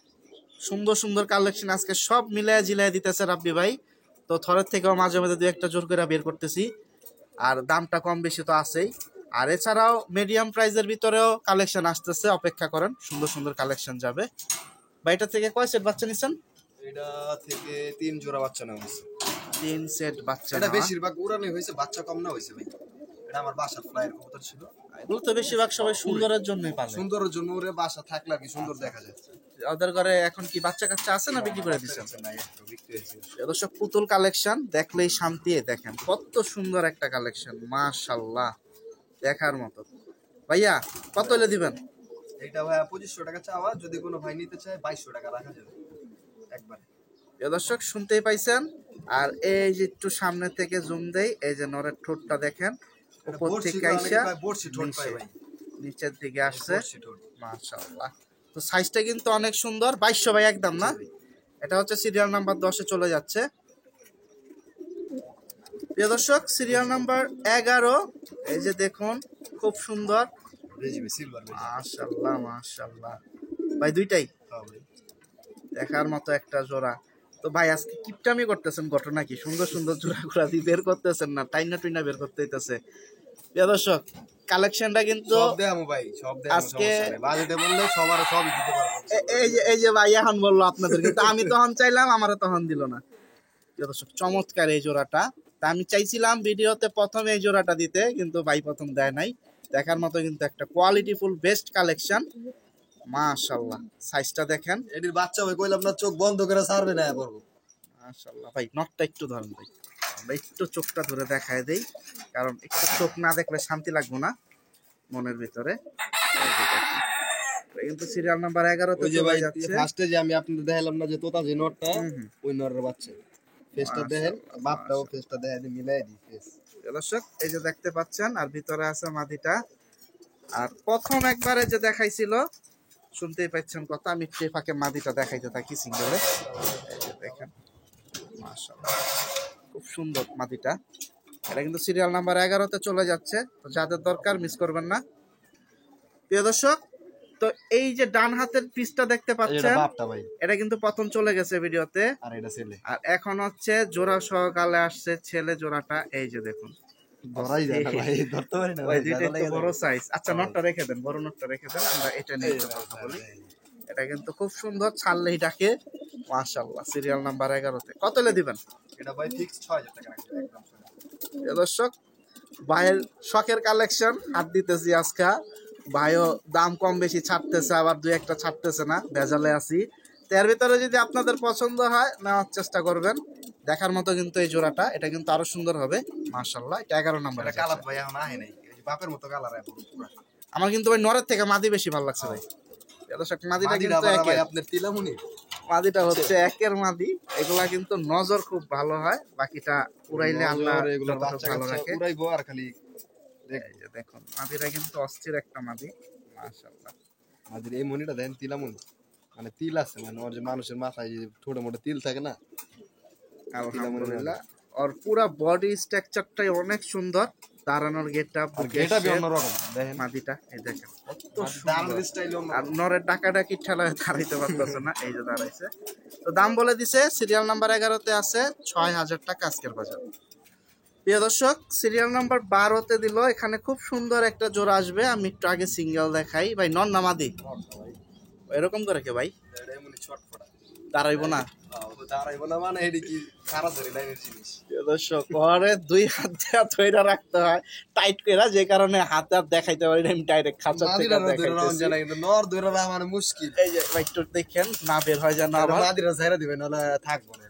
সুন্দর কালেকশন আজকে সব মিলায় জিলায় দিতেছে রাব্বি ভাই। তো থরের থেকেও মাঝে মাঝে 2-1টা জোর করে বের করতেছি, আর দামটা কম বেশি তো আছেই। আর এছাড়াও মিডিয়াম প্রাইসের ভিতরেও কালেকশন আসতেছে, অপেক্ষা করেন, সুন্দর কালেকশন যাবে। ভাইটা থেকে কয় সেট বাচ্চা নিছেন? এটা থেকে 3 জোড়া বাচ্চা নেওয়া হয়েছে। 3 সেট বাচ্চা। এটা বেশিরভাগ উড়ানি হয়েছে, বাচ্চা কম না হয়েছে ভাই। এটা আমার বাসার ফ্লাইয়ের কবুতর ছিল। এগুলো তো বেশিরভাগ সবাই সুন্দরের জন্যই পালে। সুন্দরের জন্য ওরে বাসা থাকলে কি সুন্দর দেখা যায়। ওদের ঘরে এখন কি বাচ্চা কাচ্চা আছে না বিক্রি করে দিচ্ছেন? না, একটু বিক্রি হয়েছে। দর্শক পুতুল কালেকশন দেখলেই শান্তি। দেখেন কত সুন্দর একটা কালেকশন, মাশাআল্লাহ দেখার মতো। ভাইয়া কত হলে দিবেন? এটা ভাইয়া 2500 টাকা চাওয়া, যদি কোনো ভাই নিতে চায় 2200 টাকা রাখা যাবে একবারে। দর্শক শুনতেই পাইছেন। আর এই যে একটু সামনে থেকে জুম দেই, এই যে নরের ঠোঁটটা দেখেন, উপর থেকে আইসা নিচের দিকে আসছে, মাশাআল্লাহ। তো সাইজটা কিন্তু অনেক সুন্দর। 2200 ভাই একদম না? এটা হচ্ছে সিরিয়াল নাম্বার 10 এ চলে যাচ্ছে। প্রিয় দর্শক সিরিয়াল নাম্বার 11, এই যে দেখুন খুব সুন্দর, মাশাআল্লাহ ভাই, দুইটাই দেখার মতো একটা জোড়া। তো ভাই আজকে কিপটামি করতেছেন, ঘটনা কি? সুন্দর জোড়া দিয়ে বের করতেছেন না, টাইনা বের করতে হইতেছে। প্রিয় দর্শক কালেকশনটা কিন্তু আজকে এই যে ভাই এখন বললো আপনাদের, কিন্তু আমি তখন চাইলাম, আমারও তখন দিল না। প্রিয় দর্শক চমৎকার এই জোড়াটা, তা আমি চাইছিলাম ভিডিওতে প্রথমে এই জোড়াটা দিতে, কিন্তু ভাই প্রথম দেয় নাই। দেখার মতো কিন্তু একটা কোয়ালিটিফুল বেস্ট কালেকশন, মাশাআল্লাহ। সাইজটা দেখেন, এটির বাচ্চা ভাই কইলাম না চোখ বন্ধ করে ছাড়বে না পড়বো। মাশাআল্লাহ। ভাই নটটা একটু ধরেন ভাই, আমরা একটু চোখটা ধরে দেখায় দেই, কারণ একটু চোখ না দেখলে শান্তি লাগবে না মনের ভিতরে। এই যে দেখেন, এটা কিন্তু সিরিয়াল নাম্বার 11 তে ওই যে চলে ভাই যাচ্ছে। ফার্স্টে যে আমি আপনাদের দেখালাম না যে তোতা যে নটটা, হুম। ওই নরের বাচ্চা। ফেসটা দেখেন, বাপটাও ফেসটা দেখেন, মিলাই দিই ফেস। দর্শক এই যে দেখতে পাচ্ছেন, আর ভিতরে আছে মাদিটা। আর প্রথম একবারে যে দেখাইছিল, শুনতেই পাচ্ছেন কথা, আমি একটু এই ফাঁকে মাদিটা দেখাইতে থাকি সিঙ্গেলে। এই যে দেখেন, মাশাআল্লাহ, খুব সুন্দর মাদিটা। এটা কিন্তু সিরিয়াল নাম্বার 11 তে চলে যাচ্ছে, তো যাদের দরকার মিস করবেন না। প্রিয় দর্শক, তো এই যে ডান হাতের পিসটা দেখতে এটা পাচ্ছেন, বাপটা ভাই, এটা কিন্তু প্রথম চলে গেছে ভিডিওতে। আর এটা ছেলে। আর এখন হচ্ছে জোড়া সহকালে আসছে ছেলে জোড়াটা, এই যে দেখুন। ধরাই যায় না ভাই, ধরতে পারি না ওই ভাই, দুইটা জাদা একটু লেগে বড় যাবে। সাইজ। আচ্ছা নটটা রেখে দেন, বড় নটটা রেখে দেন, আমরা এটা নিয়ে একটু কথা বলি। এটা কিন্তু খুব সুন্দর, ছাড়লেই ডাকে, মাশাআল্লাহ। সিরিয়াল নাম্বার 11 তে কত হলে দিবেন? এটা ভাই ফিক্স 6000 টাকা রাখছি একদম। প্রিয় দর্শক, ভাইয়ের শখের কালেকশন হাত দিতেছি আজকে। ভাইও দাম কম বেশি ছাড়তেছে, আবার দুই একটা ছাড়তেছে না, ভেজালে আছি। তো এর ভিতরে যদি আপনাদের পছন্দ হয় নেওয়ার চেষ্টা করবেন। দেখার মতো কিন্তু এই জোড়াটা, এটা কিন্তু আরো সুন্দর হবে, মাশাআল্লাহ। এটা 11 নাম্বার। এটা কালার ভাই এখন আহে নাই, এই যে বাপের মতো কালার এখন পুরো। আমার কিন্তু ভাই নরের থেকে মাদি বেশি ভালো লাগছে ভাই। প্রিয় দর্শক, মাদিটা মাদিরা কিন্তু ভাই একের, আপনার তিলামুনি। মাদিটা হচ্ছে একের মাদি। এগুলা কিন্তু নজর খুব ভালো হয়, বাকিটা উড়াইলে আল্লাহ এগুলো যতটুকু বাচ্চা ভালো কাচ্চা রাখে। উড়াইবো আর খালি এই যে দেখুন, মাদিরা কিন্তু অস্থির একটা মাদি, মাশাআল্লাহ। মাদির এই মনিটা দেন তিলামুনি, মানে তিল আছে, মানে ওর যে মানুষের মাথায় যে ছোট মোটো তিল থাকে না, আলহামদুলিল্লাহ। আর পুরা বডি স্ট্রাকচারটাই অনেক সুন্দর, দাঁড়ানোর গেটআপ, আর এটা বি অন্যরকম দেখেন। মাদিটা এই দেখেন কত দারুণ সুন্দর। স্টাইল আর নরের ডাকাডাকি ঠেলায় দাঁড়াইতে পারতেছে না, এই যে দাঁড়াইছে। তো দাম বলে দিছে, সিরিয়াল নাম্বার 11 তে আছে 6000 টাকা আজকের বাজার। প্রিয় দর্শক, সিরিয়াল নাম্বার 12 তে দিল, এখানে খুব সুন্দর একটা জোড়া আসবে। আমি একটু আগে সিঙ্গেল দেখাই ভাই, নন না মাদি এরকম করে কে ভাই এটা এমনি ছটফটা দাঁড়াইবো না? দাঁড়াইবো না মানে এটা কি তাড়াতাড়ি লাইনের জিনিস। প্রিয় দর্শক, ঘরে দুই হাত দিয়ে ধইরা রাখতে হয় টাইট করে, যে কারণে হাত হাত দেখাইতে পারি না, আমি ডাইরেক্ট খাঁচার থেকে মাদিরা ধরে রাউন্ড দেখাইতেছি। জানা, কিন্তু নর ধরে রাখা মানে মুশকিল। এই যে ভাই একটু দেখেন না বের হয় যেন আবার। মাদিরা ছেড়ে দিবেন নাহলে থাকবো না,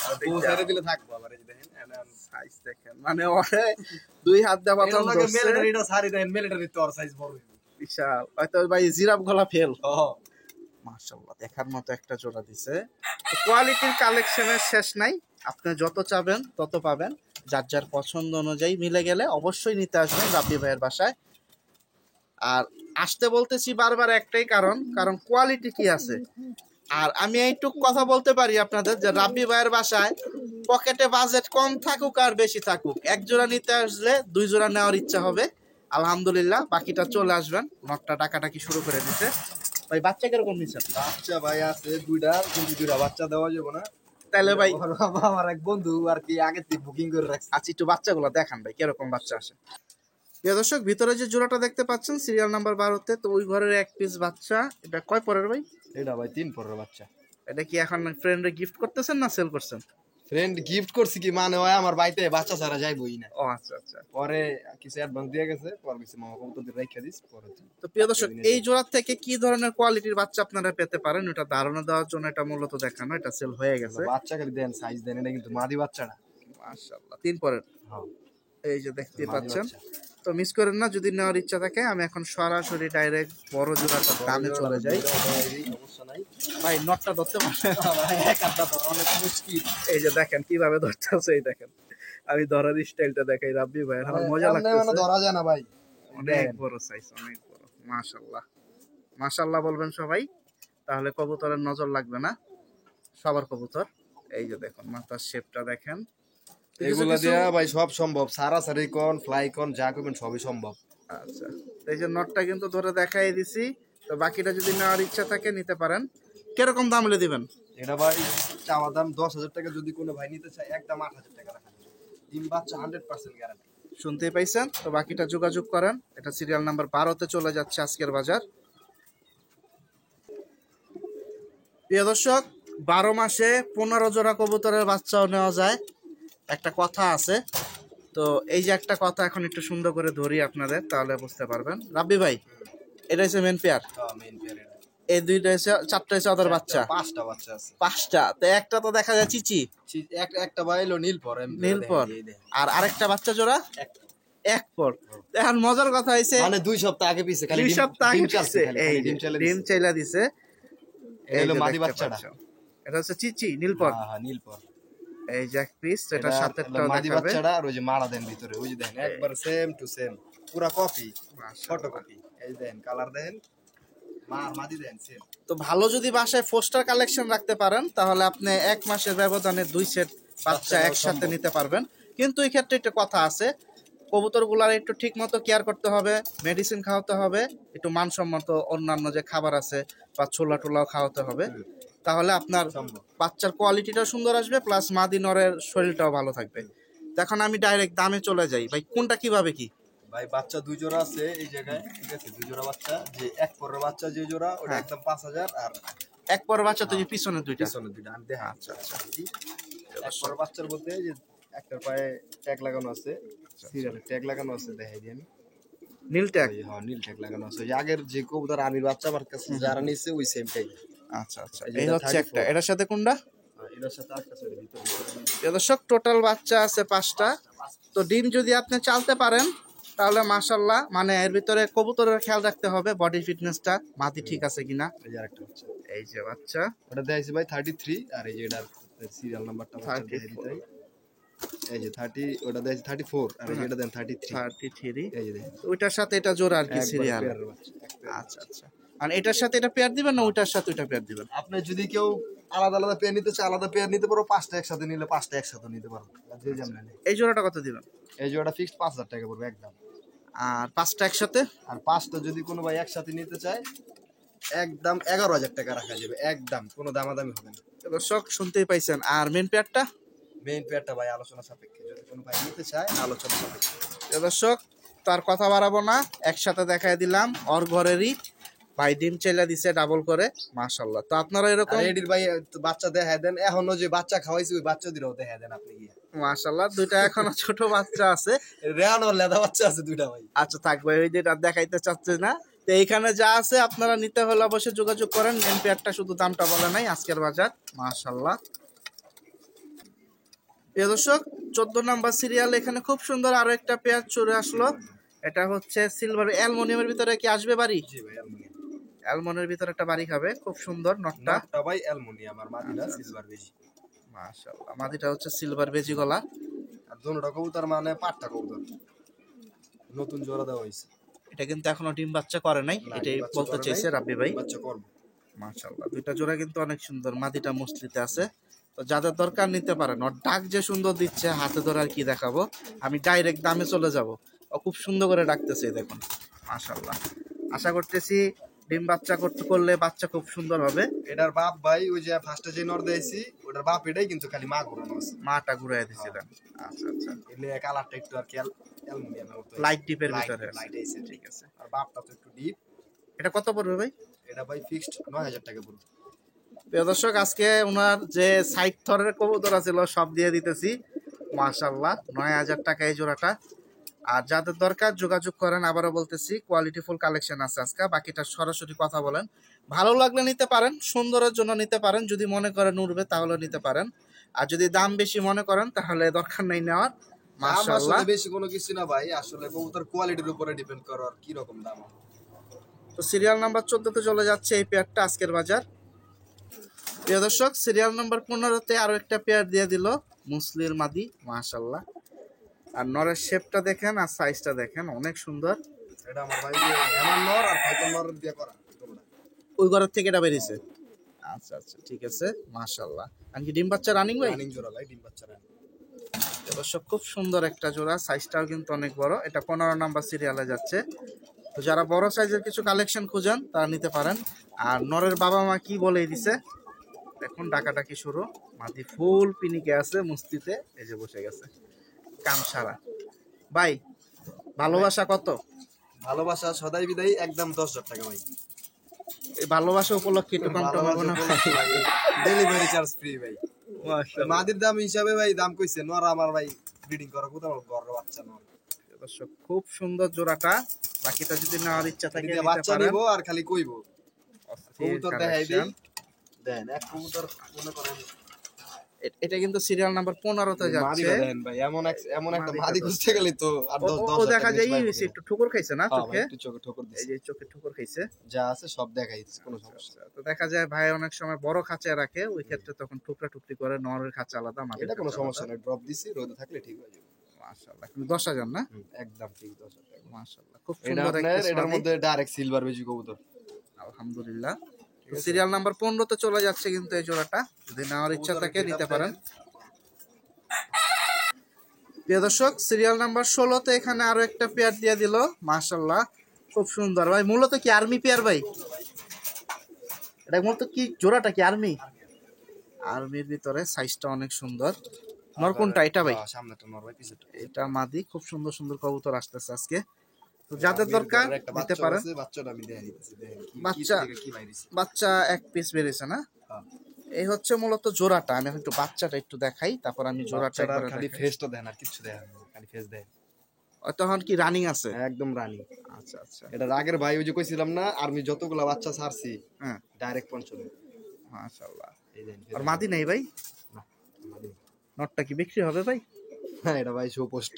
আর বউ ছেড়ে দিলে থাকবো আবার। এই যে দেখেন সাইজ দেখেন, মানে ওরে দুই হাত দিয়ে প্রথম ধরছে, মিলিটারিটা সারি দেন, মিলিটারি তো আর সাইজ বড় হইবে। বিশাল। হয়তো ভাই জিরাফ গলা ফেল। ও মাশাআল্লাহ, দেখার মতো একটা জোড়া দিছে। কোয়ালিটির কালেকশনের শেষ নাই, আপনি যত চাবেন তত পাবেন। যার যার পছন্দ অনুযায়ী মিলে গেলে অবশ্যই নিতে আসবেন রাব্বি ভাইয়ের বাসায়। আর আসতে বলতেছি বারবার একটাই কারণ, কারণ কোয়ালিটি কি আছে। আর আমি এইটুক কথা বলতে পারি আপনাদের, যে রাব্বি ভাইয়ের বাসায় পকেটে বাজেট কম থাকুক আর বেশি থাকুক, এক জোড়া নিতে আসলে 2 জোড়া নেওয়ার ইচ্ছা হবে। আলহামদুলিল্লাহ, বাকিটা চলে আসবেন। নটটা টাকাটাকি শুরু করে দিতে। ভাই বাচ্চা কিরকম নিচ্ছেন? বাচ্চা ভাই আছে দুইটা, কিন্তু দুইটা বাচ্চা দেওয়া যাবে না। তাহলে ভাই আমার এক বন্ধু আর কি আগে থেকে বুকিং করে রাখছে। আচ্ছা একটু বাচ্চাগুলো দেখান ভাই, কিরকম বাচ্চা আসে। প্রিয় দর্শক, ভিতরে যে জোড়াটা দেখতে পাচ্ছেন সিরিয়াল নাম্বার 12 তে, তো ওই ঘরের এক পিস বাচ্চা। এটা কয় পরের ভাই? এটা ভাই 3 পরের বাচ্চা। এটা কি এখন ফ্রেন্ডে গিফট করতেছেন না সেল করছেন? ফ্রেন্ড গিফট করছি, কি মানে হয় আমার বাড়িতে বাচ্চা ছাড়া যাইবই না। ও আচ্ছা আচ্ছা। পরে কিছু অ্যাডভান্স দিয়ে গেছে, পরে কিছু মামা কবুতর দিয়ে রাইখা দিস পরে। তো প্রিয় দর্শক, এই জোড়া থেকে কি ধরনের কোয়ালিটির বাচ্চা আপনারা পেতে পারেন, এটা ধারণা দেওয়ার জন্য এটা মূলত দেখানো। এটা সেল হয়ে গেছে। বাচ্চা খালি দেন, সাইজ দেন, এটা কিন্তু মাদি বাচ্চাটা। মাশাআল্লাহ, 3 পরের। হ্যাঁ এই যে দেখতে মাদি পাচ্ছেন। বাচ্চা। তো মিস করেন না, যদি নেওয়ার ইচ্ছা থাকে। আমি এখন সরাসরি ডাইরেক্ট বড় জোড়াটার দামে চলে যাই। সমস্যা নাই ভাই নটটা ধরতে পারছেন? ভাই, এক আধটা তো অনেক মুশকিল। এই যে দেখেন কিভাবে ধরতেছে, এই দেখেন। আমি ধরার স্টাইলটা দেখাই রাব্বি ভাই, আমার মজা এমনি মানে লাগতেছে। ধরা যায় না ভাই, অনেক বড় সাইজ, অনেক বড়। মাশাআল্লাহ, মাশাআল্লাহ বলবেন সবাই, তাহলে কবুতরের নজর লাগবে না। সবার কবুতর। এই যে দেখুন মাথার শেপটা দেখেন। এগুলা দিয়া ভাই সব সম্ভব, সারাসারি কোন ফ্লাই কোন যা করবেন সবই সম্ভব। আচ্ছা, এই যে নটটা কিন্তু ধরে দেখাই দিছি। তো বাকিটা যদি নেওয়ার ইচ্ছা থাকে নিতে পারেন। কিরকম দাম হলে দিবেন? এটা ভাই চাওয়া দাম 10,000 টাকা, যদি কোনো ভাই নিতে চায় একদম 8,000 টাকা রাখা যাবে। ডিম বাচ্চা 100% গ্যারান্টি। শুনতেই পাইছেন, তো বাকিটা যোগাযোগ করেন। এটা সিরিয়াল নাম্বার 12 তে চলে যাচ্ছে আজকের বাজার। প্রিয় দর্শক, 12 মাসে 15 জোড়া কবুতরের বাচ্চাও নেওয়া যায়। একটা কথা আছে, তো এই যে একটা কথা এখন একটু সুন্দর করে ধরি আপনাদের, তাহলে বুঝতে পারবেন। রাব্বি ভাই, এটা হচ্ছে মেন পেয়ার, মেইন পেয়ার এটা। এই দুইটা হচ্ছে, চারটা হচ্ছে ওদের বাচ্চা, পাঁচটা বাচ্চা আছে। পাঁচটা, তো একটা তো দেখা যায় চিচি, একটা বাইলো নীলপর, নীলপর, আর আরেকটা বাচ্চা জোড়া এক পর। এখন মজার কথা হইছে, মানে 2 সপ্তাহ আগে পিছে খালি 2 সপ্তাহ আগে পিছে এই ডিম চাইলা দিছে। এই হলো যে মাদি দেখতে বাচ্চাটা, পাচ্ছ, এটা হচ্ছে চিচি নীলপর। হ্যাঁ নীলপর। এই যে এক পিস, এটা সাথেরটাও মাদি দেখাবে। বাচ্চাটা আর ওই যে মারা দেন ভিতরে, ওই যে দেখেন একবার সেম টু সেম, পুরা কপি, ফটো কপি। এই দেখেন কালার দেখেন, মাদি দেন সেম। তো ভালো যদি বাসায় ফোস্টার কালেকশন রাখতে পারেন, তাহলে আপনি 1 মাসের ব্যবধানে 2 সেট বাচ্চা একসাথে নিতে পারবেন। কিন্তু এই ক্ষেত্রে একটা কথা আছে, কবুতরগুলার একটু ঠিক মতো কেয়ার করতে হবে, মেডিসিন খাওয়াতে হবে, একটু মানসম্মত অন্যান্য যে খাবার আছে বা ছোলা টোলাও খাওয়াতে হবে, তাহলে আপনার বাচ্চার কোয়ালিটিটাও সুন্দর আসবে, প্লাস মাদি নরের শরীরটাও ভালো থাকবে। এখন আমি ডাইরেক্ট দামে চলে যাই ভাই, কোনটা কিভাবে কি? ভাই বাচ্চা 2 জোড়া আছে এই জায়গায়, ঠিক আছে? 2 জোড়া বাচ্চা, যে এক পরের বাচ্চা যে জোড়া ওটা একদম 5000, আর এক পর বাচ্চা তো যে পিছনে দুইটা। পিছনে দুইটা আমি দেখা। আচ্ছা আচ্ছা, এক পরের বাচ্চার মধ্যে যে একটার পায়ে ট্যাগ লাগানো আছে, সিরিয়ালে ট্যাগ লাগানো আছে, দেখাই দিই আমি। নীল ট্যাগ, হ্যাঁ নীল ট্যাগ লাগানো আছে, ওই যে আগের যে কবুতর আমির বাচ্চা আমার কাছে যারা নিছে ওই সেম ট্যাগ। আচ্ছা আচ্ছা, এই হচ্ছে একটা, এটার সাথে কোনটা? এটার সাথে আটটা আছে ভিতরে। দর্শক টোটাল বাচ্চা আছে 5টা। তো ডিম যদি আপনি চালতে পারেন তাহলে মাশাআল্লাহ, মানে এর ভিতরে কবুতরের খেয়াল রাখতে হবে, বডি ফিটনেসটা, মাটি ঠিক আছে কিনা। এই যে আরেকটা বাচ্চা, এই যে বাচ্চা, ওটা দেখাইছি ভাই 33, আর এই যে এটার সিরিয়াল নাম্বারটা এই যে 30, ওটা দেখাইছি 34, আর এই যে এটা দেন 33। এই যে দেখেন ওইটার সাথে এটা জোড়া আর কি সিরিয়াল। আচ্ছা আচ্ছা, আর এটার সাথে এটা পেয়ার দিবেন না ওইটার সাথে ওইটা পেয়ার দিবেন? আপনি যদি কেউ আলাদা আলাদা পেয়ার নিতে চায় আলাদা পেয়ার নিতে পারো, 5টা একসাথে নিলে 5টা একসাথে নিতে পারো, যে যেমন নেয়। এই জোড়াটা কত দিবেন? এই জোড়াটা ফিক্সড 5000 টাকা পড়বে একদম। আর 5টা একসাথে? আর 5টা যদি কোনো ভাই একসাথে নিতে চায় একদম 11000 টাকা রাখা যাবে, একদম কোনো দামাদামি হবে না। দর্শক শুনতেই পাইছেন। আর মেন পেয়ারটা? মেইন পেয়ারটা ভাই আলোচনা সাপেক্ষে, যদি কোনো ভাই নিতে চায় আলোচনা সাপেক্ষে। দর্শক তার কথা বাড়াবো না, একসাথে দেখাই দিলাম, ওর ঘরেরই ভাই ডিম চাইলা দিছে ডাবল করে, মাশাআল্লাহ। তো আপনারা এরকম এডির ভাই বাচ্চা দেখায় দেন, এখনো যে বাচ্চা খাওয়াইছে ওই বাচ্চা দিরাও দেখায় দেন আপনি গিয়ে। মাশাআল্লাহ, দুইটা এখনো ছোট বাচ্চা আছে, রেহানো লেদা বাচ্চা আছে 2টা ভাই। আচ্ছা থাকবে, ওই যেটা দেখাইতে চাচ্ছে না। তো এইখানে যা আছে আপনারা নিতে হলে অবশ্যই যোগাযোগ করেন। মেন পেয়ারটা শুধু দামটা বলে নাই, আজকের বাজার। মাশাআল্লাহ। প্রিয় দর্শক 14 নাম্বার সিরিয়াল, এখানে খুব সুন্দর আরো একটা পেয়ার চলে আসলো। এটা হচ্ছে সিলভার অ্যালুমিনিয়ামের ভিতরে কি আসবে বাড়ি? জি ভাই অ্যালুমিনিয়াম, অ্যালমনের ভিতরে একটা বাড়ি খাবে, খুব সুন্দর নটটা। নটটা ভাই অ্যালুমিনিয়াম, আর মাদিটা সিলভার বেজি। মাশাআল্লাহ, মাদিটা হচ্ছে সিলভার বেজি গলা। আর দুটোটা কবুতর মানে পাট্টা কবুতর, নতুন জোড়া দেওয়া হয়েছে। এটা কিন্তু এখনো ডিম বাচ্চা করে নাই, এটাই বলতে চাইছে রাব্বি ভাই। বাচ্চা করব। মাশাআল্লাহ, দুইটা জোড়া কিন্তু অনেক সুন্দর, মাদিটা মুসলিতে আছে। তো যাদের দরকার নিতে পারেন, ওর ডাক যে সুন্দর দিচ্ছে, হাতে ধরে আর কি দেখাবো, আমি ডাইরেক্ট দামে চলে যাব। ও খুব সুন্দর করে ডাকতেছে, দেখুন মাশাআল্লাহ। আশা করতেছি ডিম বাচ্চা করলে বাচ্চা খুব সুন্দর হবে। এটার বাপ ভাই ওই যে ফার্স্টে যে নর দিয়েছি ওটার বাপ এটাই, কিন্তু খালি মা ঘুরানো আছে, মাটা ঘুরাই দিছিলেন। আচ্ছা আচ্ছা, এলে কালারটা একটু আর কি অ্যালুমিনিয়ামের মতো, লাইট ডিপের ভিতরে লাইট আইছে। ঠিক আছে, আর বাপটা তো একটু ডিপ। এটা কত পড়বে ভাই? এটা ভাই ফিক্সড 9000 টাকা পড়বে। প্রিয় দর্শক, আজকে ওনার যে সাইড থরের কবুতর ছিল সব দিয়ে দিতেছি। মাশাআল্লাহ, 9000 টাকা এই জোড়াটা। আর যাদের দরকার যোগাযোগ করেন, আবারও বলতেছি কোয়ালিটি ফুল কালেকশন আছে আজকে। বাকিটা সরাসরি কথা বলেন, ভালো লাগলে নিতে পারেন, সুন্দরের জন্য নিতে পারেন, যদি মনে করেন উড়বে তাহলে নিতে পারেন। আর যদি দাম বেশি মনে করেন তাহলে দরকার নেই নেওয়ার। মাশাআল্লাহ, আসলে বেশি কোনো কিছু না ভাই, আসলে কবুতর কোয়ালিটির উপরে ডিপেন্ড করে আর কি রকম দাম। তো সিরিয়াল নাম্বার 14-তে চলে যাচ্ছে এই পেয়ারটা আজকের বাজার। প্রিয় দর্শক, সিরিয়াল নাম্বার 15-তে আরো একটা পেয়ার দিয়ে দিল মুসলির মাদি, মাশাআল্লাহ। আর নরের শেপটা দেখেন আর সাইজটা দেখেন, অনেক সুন্দর। এটা আমার ভাই যে হেমান নর আর ফাইটার নর দিয়ে করা কবুতর। ওই ঘরের থেকে এটা বেরিয়েছে। আচ্ছা আচ্ছা, ঠিক আছে, মাশাআল্লাহ। আর কি ডিম বাচ্চা রানিং ভাই? রানিং জোড়া ভাই, ডিম বাচ্চা রানিং। দর্শক খুব সুন্দর একটা জোড়া, সাইজটাও কিন্তু অনেক বড়। এটা 15 নাম্বার সিরিয়ালে যাচ্ছে। তো যারা বড় সাইজের কিছু কালেকশন খুঁজেন তারা নিতে পারেন। আর নরের বাবা মা কি বলে দিছে দেখুন, ডাকাডাকি শুরু। মাটি ফুল পিনিকে আছে মুস্তিতে, এই যে বসে গেছে কাম সারা। ভাই ভালোবাসা কত? ভালোবাসা সদাই বিদায় একদম 10000 টাকা ভাই। এই ভালোবাসা উপলক্ষে একটু কম টম হবে না? ডেলিভারি চার্জ ফ্রি ভাই। মাশাআল্লাহ। মাদির দাম হিসাবে ভাই দাম কইছে নর আমার ভাই ব্রিডিং করা কোথাও বড় বাচ্চা নর দর্শক খুব সুন্দর জোড়াটা, বাকিটা যদি নেওয়ার ইচ্ছা থাকে এটা নিতে বাচ্চা পারেন। নিব আর খালি কইবো অস্থির কবুতর দেখাই দেই collection। দেন এক কবুতর মনে করেন এটা কিন্তু সিরিয়াল নাম্বার 15-তে মাদি যাচ্ছে। দেন ভাই এমন একটা মাদিটা মাদি তো- খুঁজতে গেলে তো আর ও 10 ও 10 দেখা যায় একটু ঠুকুর খাইছে না চোখে, একটু চোখে ঠোকর এই দিছে যে চোখে ঠুকুর খাইছে। যা আছে সব দেখাই দিচ্ছে কোনো সমস্যা তো দেখা যায় ভাই অনেক সময় বড় খাঁচায় রাখে, ওই ক্ষেত্রে তখন টুকরা টুকরি করে, নরের খাঁচা আলাদা, মাটির এটা কোনো খাঁচা সমস্যা আলাদা। নাই ড্রপ দিছি রোদে থাকলে ঠিক হয়ে যাবে মাশাআল্লাহ, কিন্তু 10,000 না? একদম ঠিক 10 টাকা মাশাআল্লাহ, খুব এটা সুন্দর একটা আপনার এটার মাদি। মধ্যে ডাইরেক্ট সিলভার বেজি কবুতর আলহামদুলিল্লাহ। সিরিয়াল নাম্বার 15-তে চলে যাচ্ছে কিন্তু এই জোড়াটা, যদি নেওয়ার ইচ্ছা থাকে নিতে পারেন। প্রিয় দর্শক, সিরিয়াল নাম্বার 16-তে এখানে আরো একটা পেয়ার দিয়ে দিল। মাশাআল্লাহ, খুব সুন্দর ভাই। মূলত কি আর্মি পেয়ার ভাই? এটা মূলত কি জোড়াটা কি আর্মি? আর্মির ভিতরে সাইজটা অনেক সুন্দর। নর কোনটা এটা ভাই? সামনেটা নর ভাই পিছনেটা এটা মাদি। খুব সুন্দর সুন্দর কবুতর আসতেছে আজকে, তো যাদের দরকার একটা নিতে বাচ্চা পারেন। আছে বাচ্চাটা আমি দেখাই দিতেছি দেখেন বাচ্চা কি বাইরেছে বাচ্চা এক পিস বেরিয়েছে না? এই হচ্ছে মূলত জোড়াটা। আমি একটু বাচ্চাটা একটু দেখাই, তারপর আমি জোড়াটা বাচ্চাটার একবার খালি দেখাই। ফেসটা দেন আর কিছু দেন খালি ফেস দেন তখন কি রানিং আছে? একদম রানী আচ্ছা আচ্ছা, এটা আগের ভাই ওই যে কইছিলাম না আর্মি যতগুলা বাচ্চা ছাড়ছি হ্যাঁ ডাইরেক্ট পঞ্চমে মাশাআল্লাহ। এই দেন আর মাদি নেই ভাই? না, মাদি। নটটা কি বিক্রি হবে ভাই? হ্যাঁ এটা ভাই শো পোস্ট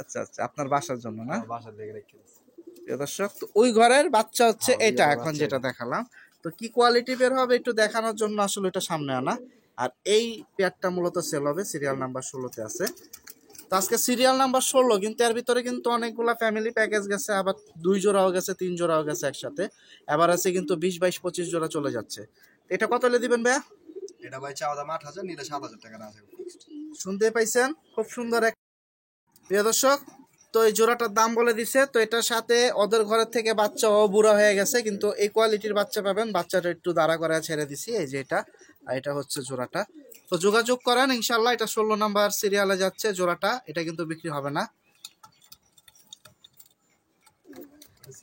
আচ্ছা আচ্ছা, আপনার বাসার জন্য না? বাসার দিকে রেখে দিছি। প্রিয় দর্শক, তো ওই ঘরের বাচ্চা হচ্ছে হ্যাঁ, ওই এটা ঘরের এখন বাচ্চা যেটা এটা। দেখালাম। তো কি কোয়ালিটি বের হবে একটু দেখানোর জন্য আসলে এটা সামনে আনা। আর এই পেয়ারটা মূলত সেল হবে, সিরিয়াল নাম্বার 16-তে আছে। তো আজকে সিরিয়াল নাম্বার 16, কিন্তু এর ভিতরে কিন্তু অনেকগুলা ফ্যামিলি প্যাকেজ গেছে, আবার 2 জোড়াও গেছে, 3 জোড়াও গেছে একসাথে। এবার আছে কিন্তু 20, 22, 25 জোড়া চলে যাচ্ছে। এটা কত হলে দিবেন ভাইয়া? এটা ভাই চাওয়া দাম 8,000 নিলে 7,000 টাকা না আছে ফিক্সড শুনতে পাইছেন, খুব সুন্দর এক। প্রিয় দর্শক, তো এই জোড়াটার দাম বলে দিছে। তো এটার সাথে ওদের ঘরের থেকে বাচ্চাও বুড়া হয়ে গেছে, কিন্তু এই কোয়ালিটির বাচ্চা পাবেন। বাচ্চাটা একটু দাঁড়া করে ছেড়ে দিছি, এই যে এটা, আর এটা হচ্ছে জোড়াটা। তো যোগাযোগ করেন ইনশাল্লাহ। এটা 16 নাম্বার সিরিয়ালে যাচ্ছে জোড়াটা, এটা কিন্তু বিক্রি হবে না।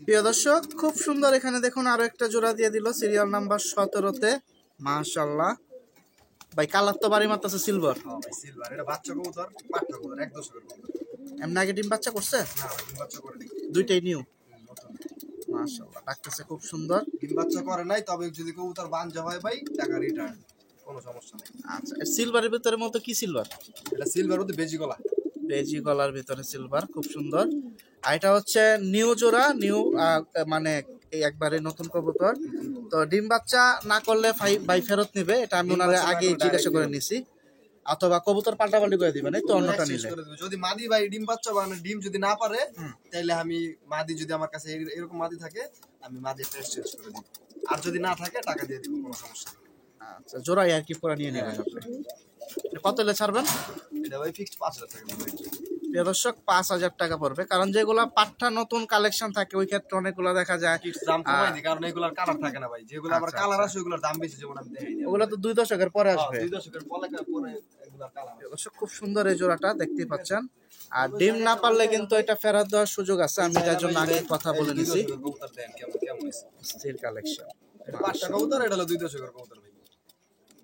প্রিয় দর্শক, খুব সুন্দর এখানে দেখুন আরো একটা জোড়া দিয়ে দিল সিরিয়াল নাম্বার 17-তে। মাশাআল্লাহ ভাই, কালার তো বাড়ি মারতেছে সিলভার। হ্যাঁ ভাই সিলভার এটা বাচ্চা কবুতর পাঠা কবুতর এক দশকের কবুতর এমনি আগে ডিম বাচ্চা করছে? না ভাই ডিম বাচ্চা করে নি দুইটাই নিউ। নতুন মাশাআল্লাহ, ডাকতেছে খুব সুন্দর। ডিম বাচ্চা করে নাই তবে যদি কবুতর বাঞ্জা হয় ভাই টাকা রিটার্ন কোনো সমস্যা নেই আচ্ছা, সিলভারের ভিতরে মতো কি সিলভার? এটা সিলভার হতে বেজি গলা বেজি গলার ভিতরে সিলভার, খুব সুন্দর। আর এটা হচ্ছে নিউ জোড়া, নিউ মানে এই একবারে নতুন কবুতর। তো ডিম বাচ্চা না করলে ভাই ফেরত নিবে, এটা আমি ডিম ওনারে বাচ্চা না আগে করলে জিজ্ঞাসা করে direct নিছি। অথবা কবুতর পাল্টাপাল্টি করে দিবেন, এই তো অন্যটা শেষ নিলে। করে দেবে। যদি মাদি ভাই ডিম বাচ্চা বানায় ডিম যদি না পারে তাহলে আমি মাদি যদি আমার কাছে এরকম মাদি থাকে আমি মাদি টেস্ট চেঞ্জ করে দিব আর যদি না থাকে টাকা দিয়ে দিব কোনো সমস্যা নেই আচ্ছা, জোড়াই আর কি করে নিয়ে নেবেন আপনি। এটা কত হলে ছাড়বেন? এটা ভাই ফিক্সড 5,000 টাকা দিবেন প্রিয় দর্শক, 5,000 টাকা পড়বে। কারণ যেগুলা পাঠা নতুন কালেকশন থাকে ওই ক্ষেত্রে অনেকগুলো দেখা যায় ফিক্সড দাম কমাই দিই কারণ এগুলার কালার থাকে না ভাই যেগুলো আবার আচ্ছা, কালার আচ্ছা। আছে ওগুলোর দাম বেশি যেমন আমি দেখাই দিই ওগুলো তো 2 দশকের পরে আসবে। 2 দশকের পরে এগুলার কালার দর্শক, খুব সুন্দর এই জোড়াটা দেখতেই পাচ্ছেন। আর ডিম না পারলে কিন্তু এটা ফেরত দেওয়ার সুযোগ আছে, আমি তার জন্য আগে কথা বলে নিছি। কবুতর দেন কেমন কেমন হইছে স্থির কালেকশন, এটা 5টা কবুতর এটা হলো 2 দশকের কবুতর ভাই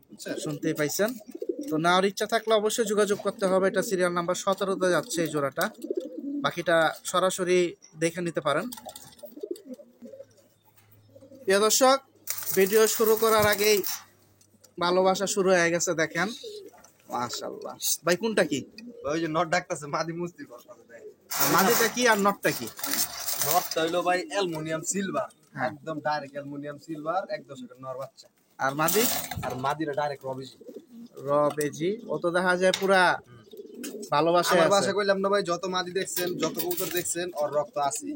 বুঝছেন শুনতেই পাইছেন। তো নেওয়ার ইচ্ছা থাকলে অবশ্যই যোগাযোগ করতে হবে। এটা সিরিয়াল নাম্বার 17-তে যাচ্ছে এই জোড়াটা, বাকিটা সরাসরি দেখে নিতে পারেন। প্রিয় দর্শক, ভিডিও শুরু করার আগেই ভালোবাসা শুরু হয়ে গেছে, দেখেন মাশাআল্লাহ। ভাই কোনটা কি? ভাই ওই যে নট ডাকতেছে মাদি মুস্তি করতেছে দেখ মাদিটা কি আর নটটা কি? নটটা হইলো ভাই অ্যালুমিনিয়াম সিলভার হ্যাঁ। একদম ডাইরেক্ট অ্যালুমিনিয়াম সিলভার এক দশকের নর বাচ্চা আর মাদি আর মাদিরা ডাইরেক্ট রবিজি বেজি। ও তো দেখা যায় পুরা ভালোবাসা আমার আছে। বাসা কইলাম না ভাই যত মাদি দেখছেন যত কবুতর দেখছেন ওর রক্ত আছে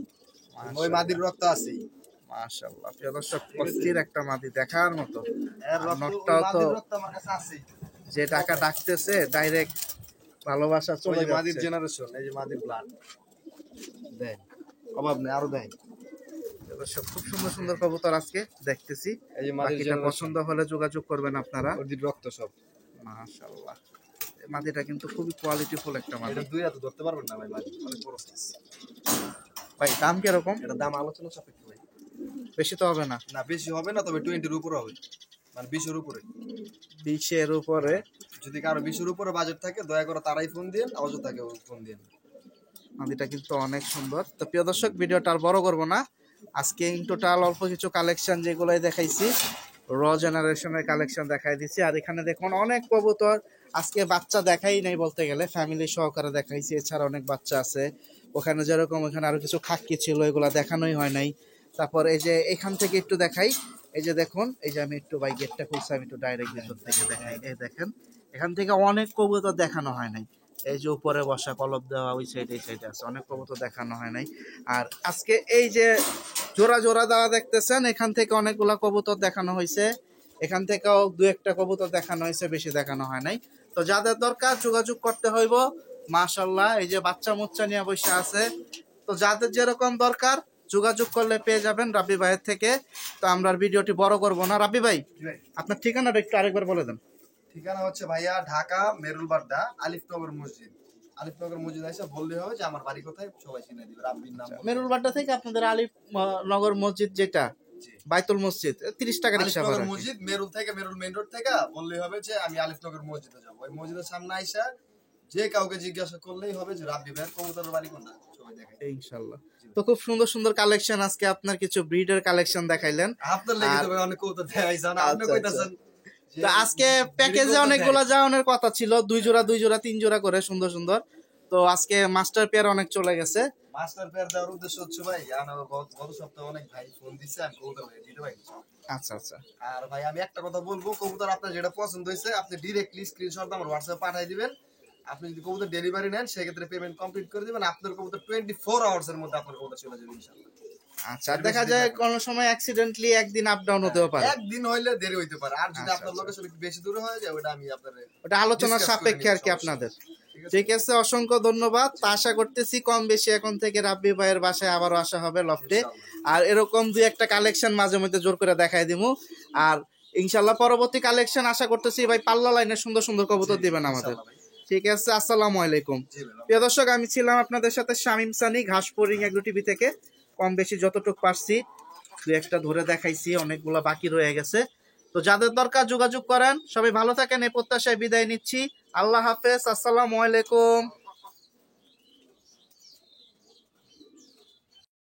ওই মাদির রক্ত আছে মাশাআল্লাহ, প্রিয় দর্শক, অস্থির একটা মাদি দেখার মতো। এর আর রক্ত নটটাও তো মাদির রক্ত আমার কাছে আছে যে টাকা ডাকতেছে ডাইরেক্ট ভালোবাসা ওই চলে যে মাদির যাচ্ছে। জেনারেশন এই যে মাদির ব্লাড দেন অভাব নেই আরো দেন প্রিয় দর্শক, খুব সুন্দর সুন্দর কবুতর আজকে দেখতেছি। এই যে মাদির বাকিটা জেনারেশন পছন্দ হলে যোগাযোগ করবেন আপনারা। ওদের রক্ত সব মাশাআল্লাহ, এই মাদিটা কিন্তু খুবই কোয়ালিটিফুল একটা মাদি। এটা দুই হাতে ধরতে পারবেন না ভাই মাদি অনেক বড় সাইজ ভাই দাম কিরকম? এটা দাম আলোচনা সাপেক্ষে ভাই বেশি তো হবে না? না বেশি হবে না তবে 20 এর উপরে হবে মানে 20 এর উপরে 20-এর উপরে যদি কারো 20-এর উপরে বাজেট থাকে দয়া করে তারাই ফোন দিন, অযথাকে ফোন দিন। মাদিটা কিন্তু অনেক সুন্দর। তো প্রিয় দর্শক, ভিডিওটা আর বড় করবো না, আজকে ইন টোটাল অল্প কিছু কালেকশন যেগুলোই দেখাইছি, র জেনারেশনের কালেকশন দেখাই দিছি। আর এখানে দেখুন অনেক কবুতর, আজকে বাচ্চা দেখাই নাই বলতে গেলে, ফ্যামিলি সহকারে দেখাইছি। এছাড়া অনেক বাচ্চা আছে ওখানে, যেরকম ওখানে আরো কিছু খাক্কি ছিল, এগুলা দেখানোই হয় নাই। তারপর এই যে এখান থেকে একটু দেখাই, এই যে দেখুন, এই যে আমি একটু গেটটা খুলছি, আমি একটু ডাইরেক্ট ভিতর থেকে দেখাই। এই দেখেন, এখান থেকে অনেক কবুতর দেখানো হয় নাই। এই যে উপরে বসা কলব দেওয়া, ওই সাইডে এই সাইডে আছে, অনেক কবুতর দেখানো হয় নাই। আর আজকে এই যে জোড়া জোড়া দেওয়া দেখতেছেন, এখান থেকে অনেকগুলা কবুতর দেখানো হয়েছে, এখান থেকেও দু একটা কবুতর দেখানো হয়েছে, বেশি দেখানো হয় নাই। তো যাদের দরকার যোগাযোগ করতে হইব। মাশাল্লাহ, এই যে বাচ্চা মুচ্চা নিয়ে বসে আছে। তো যাদের যেরকম দরকার যোগাযোগ করলে পেয়ে যাবেন রাব্বি ভাইয়ের থেকে। তো আমরা আর ভিডিওটি বড় করব না। রাব্বি ভাই, আপনার ঠিকানাটা একটু আরেকবার বলে দেন। ঠিকানা হচ্ছে ভাইয়া ঢাকা মেরুলবাড্ডা আলিফনগর মসজিদ। আলিফনগর মসজিদ এসে বললে হবে যে আমার বাড়ি কোথায়, সবাই চিনে দিবে। রাব্বির নাম বললে। মেরুলবাড্ডা থেকে আপনাদের আলিফ নগর মসজিদ, যেটা জি। বাইতুল মসজিদ, 30 টাকা রিক্সা আলিফনগর ভাড়া। মসজিদ, মেরুল থেকে, মেরুল মেইন রোড থেকে বললেই হবে যে আমি আলিফনগর মসজিদে যাবো। ওই মসজিদের সামনে আইসা যে কাউকে জিজ্ঞাসা করলেই হবে যে রাব্বি ভাইয়ের কবুতরের বাড়ি কোনটা, সবাই দেখাই। ইনশাআল্লাহ। তো খুব সুন্দর সুন্দর কালেকশন, আজকে আপনার কিছু ব্রিডের কালেকশন দেখাইলেন। আপনার লেগে তো ভাই অনেক কবুতর দেখাইছেন, আপনি আচ্ছা, কইতাছেন যে তো আজকে প্যাকেজে অনেকগুলা যাওয়ানোর কথা ছিল, 2 জোড়া 2 জোড়া 3 জোড়া করে সুন্দর সুন্দর। তো আজকে মাস্টার পেয়ার অনেক চলে গেছে। মাস্টার পেয়ার দেওয়ার উদ্দেশ্য হচ্ছে ভাই, আমার গত সপ্তাহে অনেক ভাই ফোন দিছে, আমি কবুতর ভাই দিতে পারি। আচ্ছা আচ্ছা আর ভাই আমি একটা কথা বলবো, কবুতর আপনার যেটা পছন্দ হয়েছে আপনি ডিরেক্টলি স্ক্রিনশট আমার হোয়াটসঅ্যাপে পাঠিয়ে দিবেন। আপনি যদি কবুতর ডেলিভারি নেন সেক্ষেত্রে পেমেন্ট কমপ্লিট করে দিবেন। আপনার কবুতর 24 আওয়ার্স এর মধ্যে আপনার কবুতর চলে যাবে ইনশাআল্লাহ। আচ্ছা, দেখা যায় কোন সময় অ্যাক্সিডেন্টলি একদিন আপ ডাউন হতেও পারে, একদিন হইলে দেরি হইতে পারে। আর যদি আচ্ছা, আপনার লোকেশন একটু বেশি দূরে হয়ে যায় ওটা আমি আপনার ওটা আলোচনার discuss করে সাপেক্ষে আর নিব, কি সমস্যা আপনাদের। নেই। ঠিক আছে, অসংখ্য ধন্যবাদ। তা আশা করতেছি কম বেশি এখন থেকে রাব্বি ভাইয়ের বাসায় আবারও আসা হবে লফটে। আর এরকম দুই একটা কালেকশন মাঝে মধ্যে জোর করে দেখাই দিমু। আর ইনশাল্লাহ পরবর্তী কালেকশন আশা করতেছি ভাই পাল্লা লাইনে সুন্দর সুন্দর কবুতর দিবেন আমাদের। ঠিক আছে, আসসালামু আলাইকুম। প্রিয় দর্শক, আমি ছিলাম আপনাদের সাথে শামীম সানি, ঘাসপোরিং এগ্রো টিভি থেকে। কম বেশি যতটুকু পারছি দু একটা ধরে দেখাইছি, অনেকগুলো বাকি রয়ে গেছে। তো যাদের দরকার যোগাযোগ করেন। সবাই ভালো থাকেন, এই প্রত্যাশায় বিদায় নিচ্ছি। আল্লাহ হাফেজ, আসসালামু আলাইকুম।